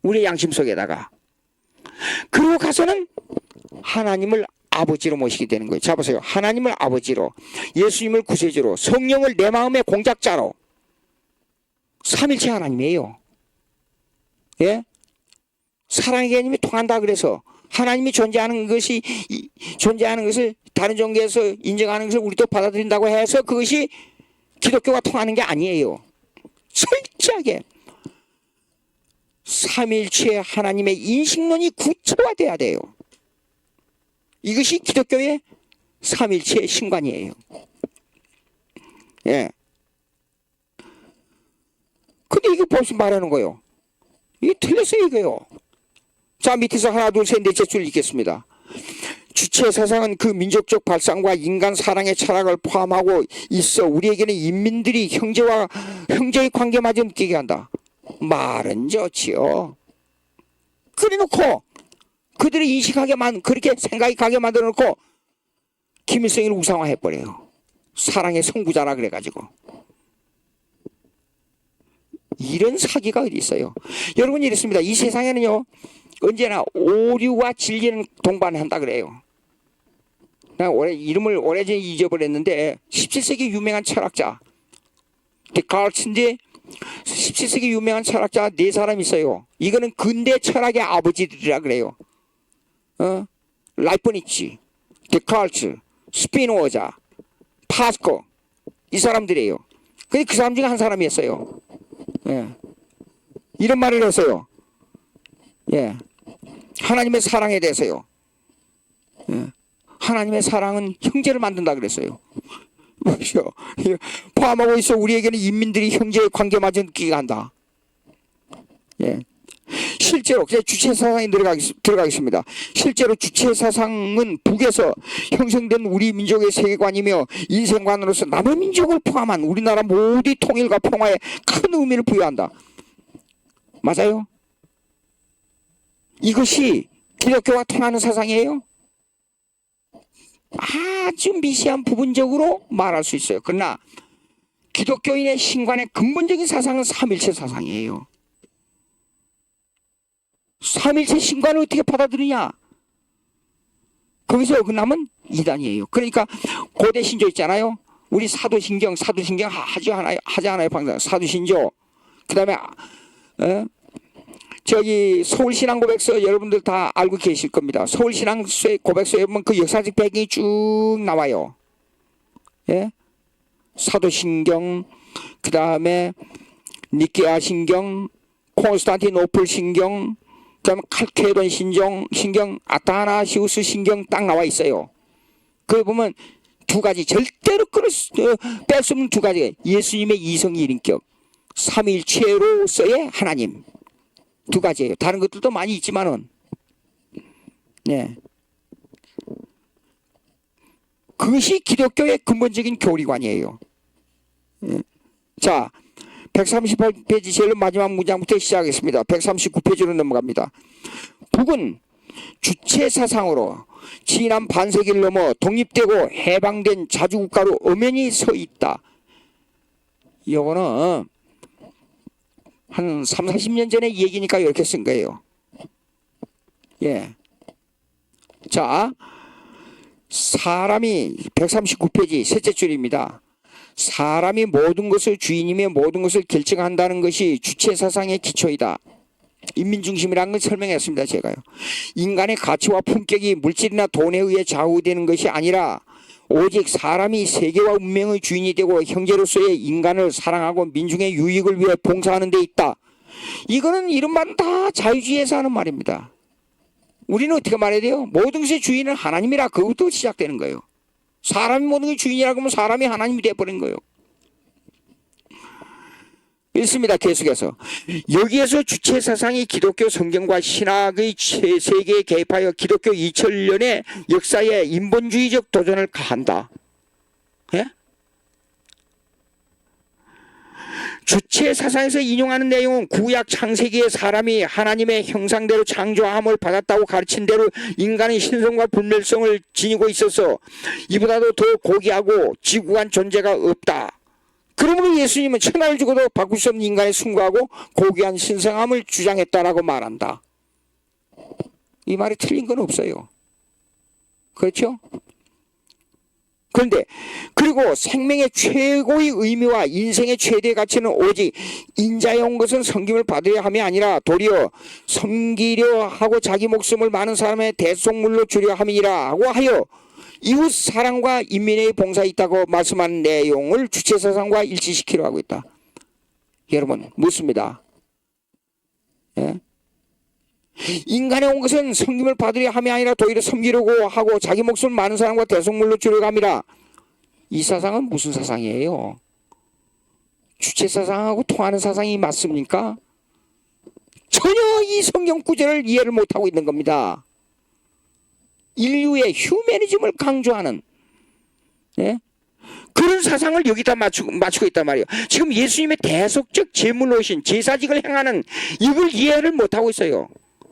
우리의 양심 속에다가. 그리고 가서는 하나님을 아버지로 모시게 되는 거예요. 자 보세요. 하나님을 아버지로, 예수님을 구세주로, 성령을 내 마음의 공작자로. 삼일체 하나님이에요. 예? 사랑의 개념이 통한다 그래서 하나님이 존재하는 것을 다른 종교에서 인정하는 것을 우리도 받아들인다고 해서 그것이 기독교가 통하는 게 아니에요. 철저하게 삼일체 하나님의 인식론이 구체화돼야 돼요. 이것이 기독교의 삼일체 신관이에요. 예. 근데 이게 벌써 말하는 거예요. 이게 틀렸어요, 이거요. 자, 밑에서 하나, 둘, 셋, 넷째 줄 읽겠습니다. 주체 사상은 그 민족적 발상과 인간 사랑의 철학을 포함하고 있어 우리에게는 인민들이 형제의 관계마저 느끼게 한다. 말은 좋지요. 그래놓고 그들이 인식하게만 그렇게 생각이 가게 만들어놓고 김일성을 우상화해버려요. 사랑의 선구자라 그래가지고. 이런 사기가 어디 있어요. 여러분 이랬습니다. 이 세상에는요 언제나 오류와 진리는 동반한다 그래요. 나 이름을 오래전에 잊어버렸는데 17세기 유명한 철학자 데카르트인데 17세기 유명한 철학자 4사람 있어요. 이거는 근대 철학의 아버지들이라 그래요. 라이프니치, 데카르트, 스피노자, 파스코 이 사람들이에요. 근데 그 사람 중에 한 사람이었어요. 예. 이런 말을 했어요. 예. 하나님의 사랑에 대해서요. 예. 하나님의 사랑은 형제를 만든다 그랬어요. 포함하고 있어 우리에게는 인민들이 형제의 관계마저 느끼게 한다. 예. 실제로 주체 사상에 들어가겠습니다. 실제로 주체 사상은 북에서 형성된 우리 민족의 세계관이며 인생관으로서 남의 민족을 포함한 우리나라 모두의 통일과 평화에 큰 의미를 부여한다. 맞아요? 이것이 기독교와 통하는 사상이에요? 아주 미세한 부분적으로 말할 수 있어요. 그러나 기독교인의 신관의 근본적인 사상은 삼일체 사상이에요. 삼일체 신관을 어떻게 받아들이냐? 거기서 어긋나면 이단이에요. 그러니까 고대 신조 있잖아요. 우리 사도신경 하지 않아요? 방금 사도신조. 그 다음에 저기 서울신앙고백서 여러분들 다 알고 계실 겁니다. 서울신앙고백서에 보면 그 역사적 배경이 쭉 나와요. 예? 사도신경, 그 다음에 니케아 신경, 콘스탄티노플 신경, 그 다음에 칼케돈 신경, 아타나시우스 신경 딱 나와 있어요. 거기 보면 두 가지, 절대로 뺄 수 없는 두 가지. 예수님의 이성일인격, 삼일체로서의 하나님. 두 가지예요. 다른 것들도 많이 있지만은, 네. 그것이 기독교의 근본적인 교리관이에요. 자, 138페이지 제일 마지막 문장부터 시작하겠습니다. 139페이지로 넘어갑니다. 북은 주체 사상으로 지난 반세기를 넘어 독립되고 해방된 자주국가로 엄연히 서 있다. 이거는 한 3, 40년 전에 얘기니까 이렇게 쓴 거예요. 예. 자, 사람이 139페이지 셋째 줄입니다. 사람이 모든 것을 주인이며 모든 것을 결정한다는 것이 주체 사상의 기초이다. 인민중심이라는 걸 설명했습니다. 제가요. 인간의 가치와 품격이 물질이나 돈에 의해 좌우되는 것이 아니라 오직 사람이 세계와 운명의 주인이 되고 형제로서의 인간을 사랑하고 민중의 유익을 위해 봉사하는 데 있다. 이거는 이런 말은 다 자유주의에서 하는 말입니다. 우리는 어떻게 말해야 돼요? 모든 것의 주인은 하나님이라. 그것부터 시작되는 거예요. 사람이 모든 것의 주인이라고 하면 사람이 하나님이 되어버린 거예요. 읽습니다. 계속해서. 여기에서 주체 사상이 기독교 성경과 신학의 세계에 개입하여 기독교 2000년의 역사에 인본주의적 도전을 가한다. 예? 주체 사상에서 인용하는 내용은 구약 창세기의 사람이 하나님의 형상대로 창조함을 받았다고 가르친 대로 인간의 신성과 불멸성을 지니고 있어서 이보다도 더 고귀하고 지구한 존재가 없다. 그러므로 예수님은 천하를 주고도 바꿀 수 없는 인간의 숭고하고 고귀한 신성함을 주장했다라고 말한다. 이 말이 틀린 건 없어요. 그렇죠? 그런데 그리고 생명의 최고의 의미와 인생의 최대의 가치는 오직 인자에 온 것은 섬김을 받으려 함이 아니라 도리어 섬기려 하고 자기 목숨을 많은 사람의 대속물로 주려 함이라고 하여 이웃 사랑과 인민의 봉사에 있다고 말씀한 내용을 주체사상과 일치시키려 하고 있다. 여러분 묻습니다. 예? 인간에 온 것은 섬김을 받으려 함이 아니라 도리어 섬기려고 하고 자기 목숨을 많은 사람과 대속물로 주려 함이라. 이 사상은 무슨 사상이에요? 주체사상하고 통하는 사상이 맞습니까? 전혀 이 성경 구절을 이해를 못하고 있는 겁니다. 인류의 휴머니즘을 강조하는, 예? 그런 사상을 여기다 맞추고 있단 말이에요. 지금 예수님의 대속적 제물로신 제사직을 행하는 이걸 이해를 못하고 있어요.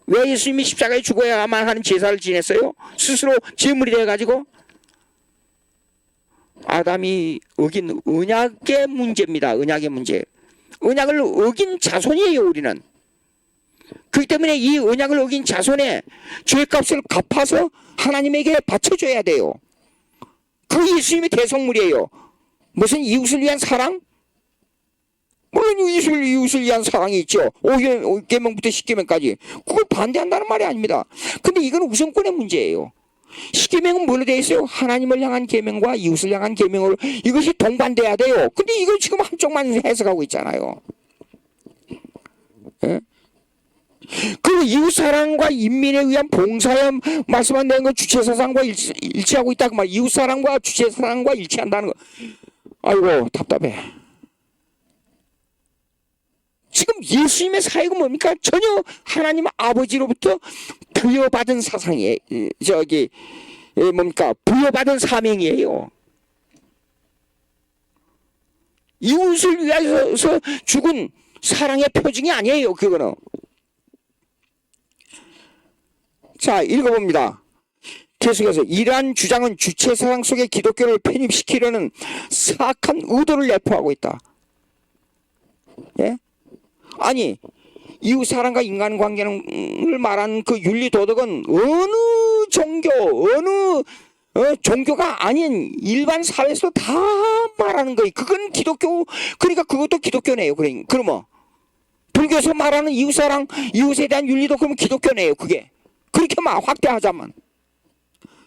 왜 예수님이 십자가에 죽어야만 하는 제사를 지냈어요? 스스로 제물이 돼가지고. 아담이 어긴 언약의 문제입니다. 언약의 문제. 언약을 어긴 자손이에요. 우리는. 그렇기 때문에 이 언약을 어긴 자손의 죄값을 갚아서 하나님에게 바쳐줘야 돼요. 그게 예수님의 대성물이에요. 무슨 이웃을 위한 사랑? 물론 이웃을 위한 사랑이 있죠. 5계명부터 10계명까지. 그걸 반대한다는 말이 아닙니다. 근데 이건 우선권의 문제예요. 10계명은 뭘로 되어 있어요? 하나님을 향한 계명과 이웃을 향한 계명으로. 이것이 동반돼야 돼요. 근데 이걸 지금 한쪽만 해석하고 있잖아요. 예? 그리고 이웃사랑과 인민에 의한 봉사에 말씀한 내용은 주체사상과 일치하고 있다. 그 말. 이웃사랑과 주체사상과 일치한다는 거. 아이고 답답해. 지금 예수님의 사역은 뭡니까? 전혀 하나님 아버지로부터 부여받은 사상이에요. 뭡니까? 부여받은 사명이에요. 이웃을 위해서 죽은 사랑의 표징이 아니에요. 그거는. 자, 읽어봅니다. 계속해서 이러한 주장은 주체사상 속에 기독교를 편입시키려는 사악한 의도를 내포하고 있다. 예? 아니 이웃사랑과 인간관계를 말하는 그 윤리도덕은 어느 종교 어느 종교가 아닌 일반 사회에서 다 말하는 거예요. 그건 기독교. 그러니까 그것도 기독교네요. 그러면 불교에서 말하는 이웃사랑 이웃에 대한 윤리도 그러면 기독교네요. 그게 그렇게 막 확대하자면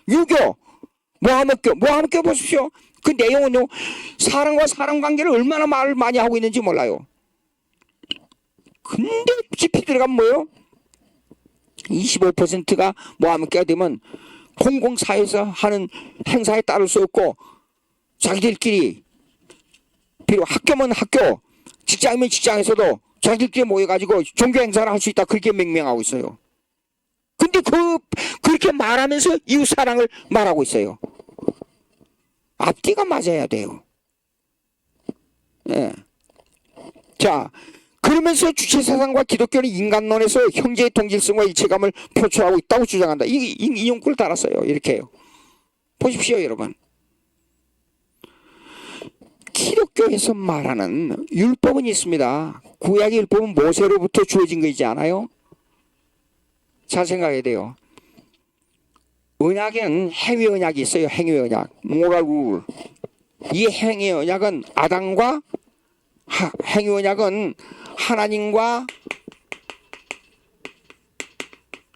유교 모함학교 보십시오. 그 내용은요 사랑과 사랑관계를 얼마나 말을 많이 하고 있는지 몰라요. 근데 깊이 들어가면 뭐예요? 25%가 모함학교가 되면 공공사회에서 하는 행사에 따를 수 없고 자기들끼리 비록 학교면 학교 직장이면 직장에서도 자기들끼리 모여가지고 종교 행사를 할 수 있다. 그렇게 명명하고 있어요. 근데 그렇게 말하면서 이웃사랑을 말하고 있어요. 앞뒤가 맞아야 돼요. 예. 자, 그러면서 주체사상과 기독교는 인간론에서 형제의 동질성과 일체감을 표출하고 있다고 주장한다. 이 인용구를 달았어요. 이렇게 해요. 보십시오, 여러분. 기독교에서 말하는 율법은 있습니다. 구약의 율법은 모세로부터 주어진 거이지 않아요? 잘 생각해야 돼요. 언약에는 행위 언약이 있어요. 행위 언약. moral rule. 이 행위 언약은 아담과 행위 언약은 하나님과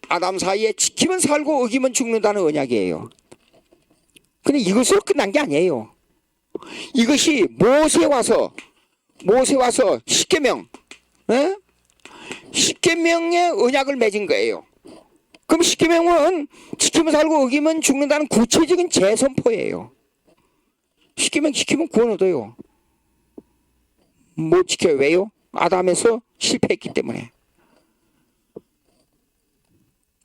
아담 사이에 지키면 살고 어기면 죽는다는 언약이에요. 근데 이것으로 끝난 게 아니에요. 이것이 모세 와서 십계명, 십계명의 언약을 맺은 거예요. 그럼 십계명은 지키면 살고 어기면 죽는다는 구체적인 재선포예요. 십계명 지키면 구원 얻어요. 못 지켜요. 왜요? 아담에서 실패했기 때문에.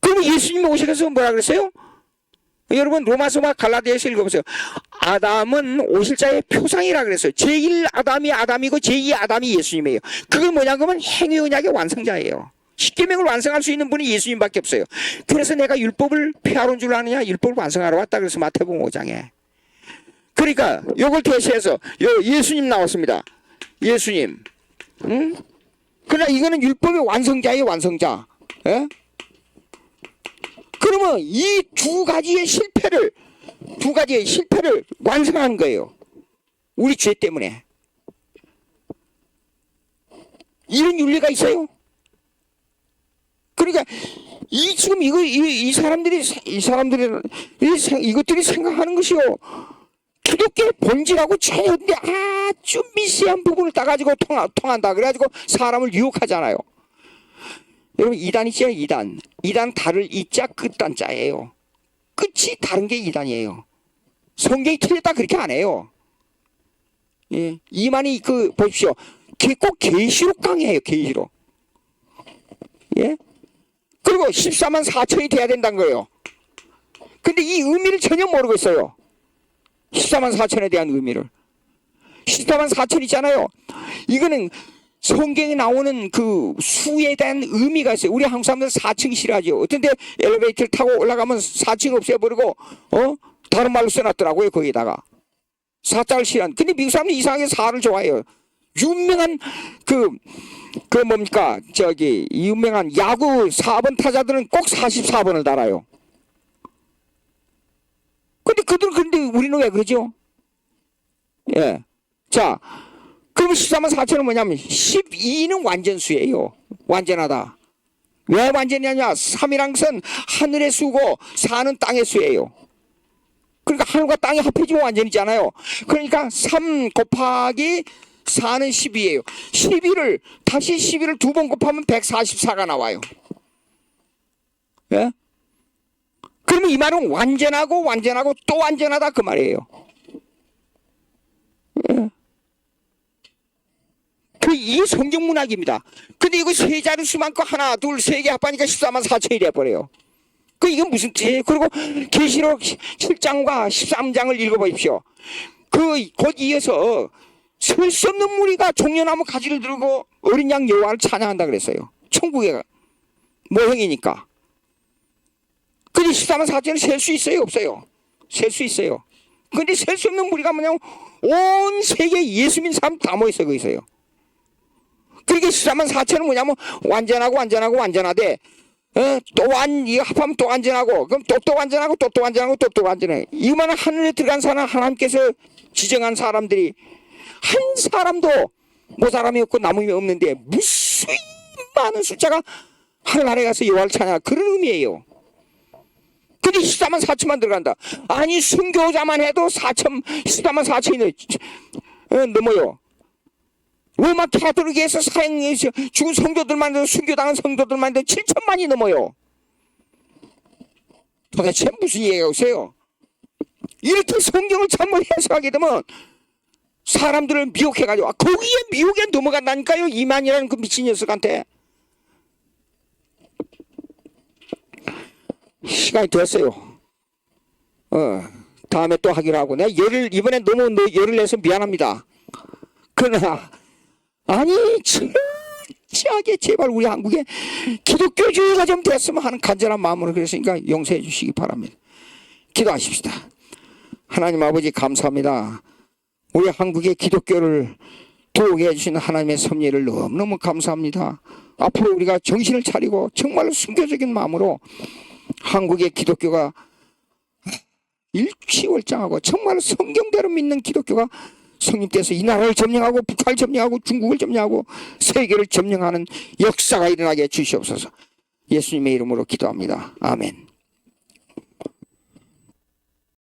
그럼 예수님이 오셔서 뭐라 그랬어요? 여러분 로마서와 갈라디아서 읽어보세요. 아담은 오실 자의 표상이라 그랬어요. 제1 아담이 아담이고 제2 아담이 예수님이에요. 그게 뭐냐 그러면 행위 언약의 완성자예요. 십계명을 완성할 수 있는 분이 예수님밖에 없어요. 그래서 내가 율법을 폐하러 온 줄 아느냐? 율법을 완성하러 왔다 그래서 마태복음 5장에. 그러니까 요걸 대시해서 예수님 나왔습니다. 예수님. 응? 그러나 이거는 율법의 완성자예요. 완성자. 예? 그러면 이 두 가지의 실패를 완성하는 거예요. 우리 죄 때문에. 이런 윤리가 있어요. 그러니까 지금 이 사람들이 이것들이 생각하는 것이요. 기독교의 본질하고 전혀 아주 미세한 부분을 따가지고 통한다. 그래가지고 사람을 유혹하잖아요. 여러분 이단 있잖아요. 이단 다를 이자 끝단자예요. 끝이 다른 게 이단이에요. 성경이 틀렸다 그렇게 안 해요. 예. 이만희 보십시오. 꼭 계시록 강해요. 계시록. 예. 그리고 14만 4천이 돼야 된다는 거예요. 근데 이 의미를 전혀 모르고 있어요. 14만 4천에 대한 의미를. 14만 4천 있잖아요. 이거는 성경에 나오는 그 수에 대한 의미가 있어요. 우리 한국 사람들은 4층 싫어하죠. 어떤 데 엘리베이터를 타고 올라가면 4층 없애버리고 다른 말로 써놨더라고요. 거기다가 4자를 싫어하는. 근데 미국 사람들은 이상하게 4를 좋아해요. 유명한 뭡니까 유명한 야구 4번 타자들은 꼭 44번을 달아요. 근데 우리는 왜 그러죠? 예. 자, 그럼 14만 4천은 뭐냐면 12는 완전수예요. 완전하다. 왜 완전하냐? 3이란 것은 하늘의 수고 4는 땅의 수예요. 그러니까 하늘과 땅이 합해지면 완전이잖아요. 그러니까 3 곱하기 4는 12예요. 12를 두 번 곱하면 144가 나와요. 예? 그러면 이 말은 완전하고 또 완전하다 그 말이에요. 예. 이게 성경 문학입니다. 근데 이거 세 자릿수 많고 하나 둘 세 개 합하니까 14만 4천이 돼버려요. 이건 무슨 뜻이에요? 그리고 계시록 7장과 13장을 읽어보십시오. 곧 이어서 셀 수 없는 무리가 종려나무 가지를 들고 어린 양 여호와를 찬양한다 그랬어요. 천국의 모형이니까. 근데 14만 4천을 셀 수 있어요? 없어요? 셀 수 있어요. 근데 셀 수 없는 무리가 뭐냐면 온 세계에 예수 믿는 사람 다 모여서 거기서요. 그러니까 14만 4천은 뭐냐면 완전하되 이거 합하면 또 완전하고 그럼 또 완전하고 또 완전해. 이만한 하늘에 들어간 사람 하나님께서 지정한 사람들이 한 사람도 모자람이 없고 남음이 없는데 무수히 많은 숫자가 하늘나라에 가서 여호와를 찬양하는 그런 의미예요. 근데 14만 4천만 들어간다. 아니 순교자만 해도 14만 4천이 넘어요. 로마 카톨릭에서 사형에서 죽은 성도들만 해도 순교당한 성도들만 해도 7천만이 넘어요. 도대체 무슨 이해가 오세요? 이렇게 성경을 잘못 해석하게 되면 사람들을 미혹해가지고 거기에 미혹에 넘어간다니까요. 이만이라는 그 미친 녀석한테. 시간이 됐어요. 다음에 또 하기로 하고 내가 이번에 너무 열을 내서 미안합니다. 그러나 아니 철저하게 제발 우리 한국에 기독교주의가 좀 됐으면 하는 간절한 마음으로 그랬으니까 용서해 주시기 바랍니다. 기도하십시다. 하나님 아버지 감사합니다. 우리 한국의 기독교를 도우게 해주시는 하나님의 섭리를 너무너무 감사합니다. 앞으로 우리가 정신을 차리고 정말로 순교적인 마음으로 한국의 기독교가 일취월장하고 정말 성경대로 믿는 기독교가 성립돼서 이 나라를 점령하고 북한을 점령하고 중국을 점령하고 세계를 점령하는 역사가 일어나게 해주시옵소서. 예수님의 이름으로 기도합니다. 아멘.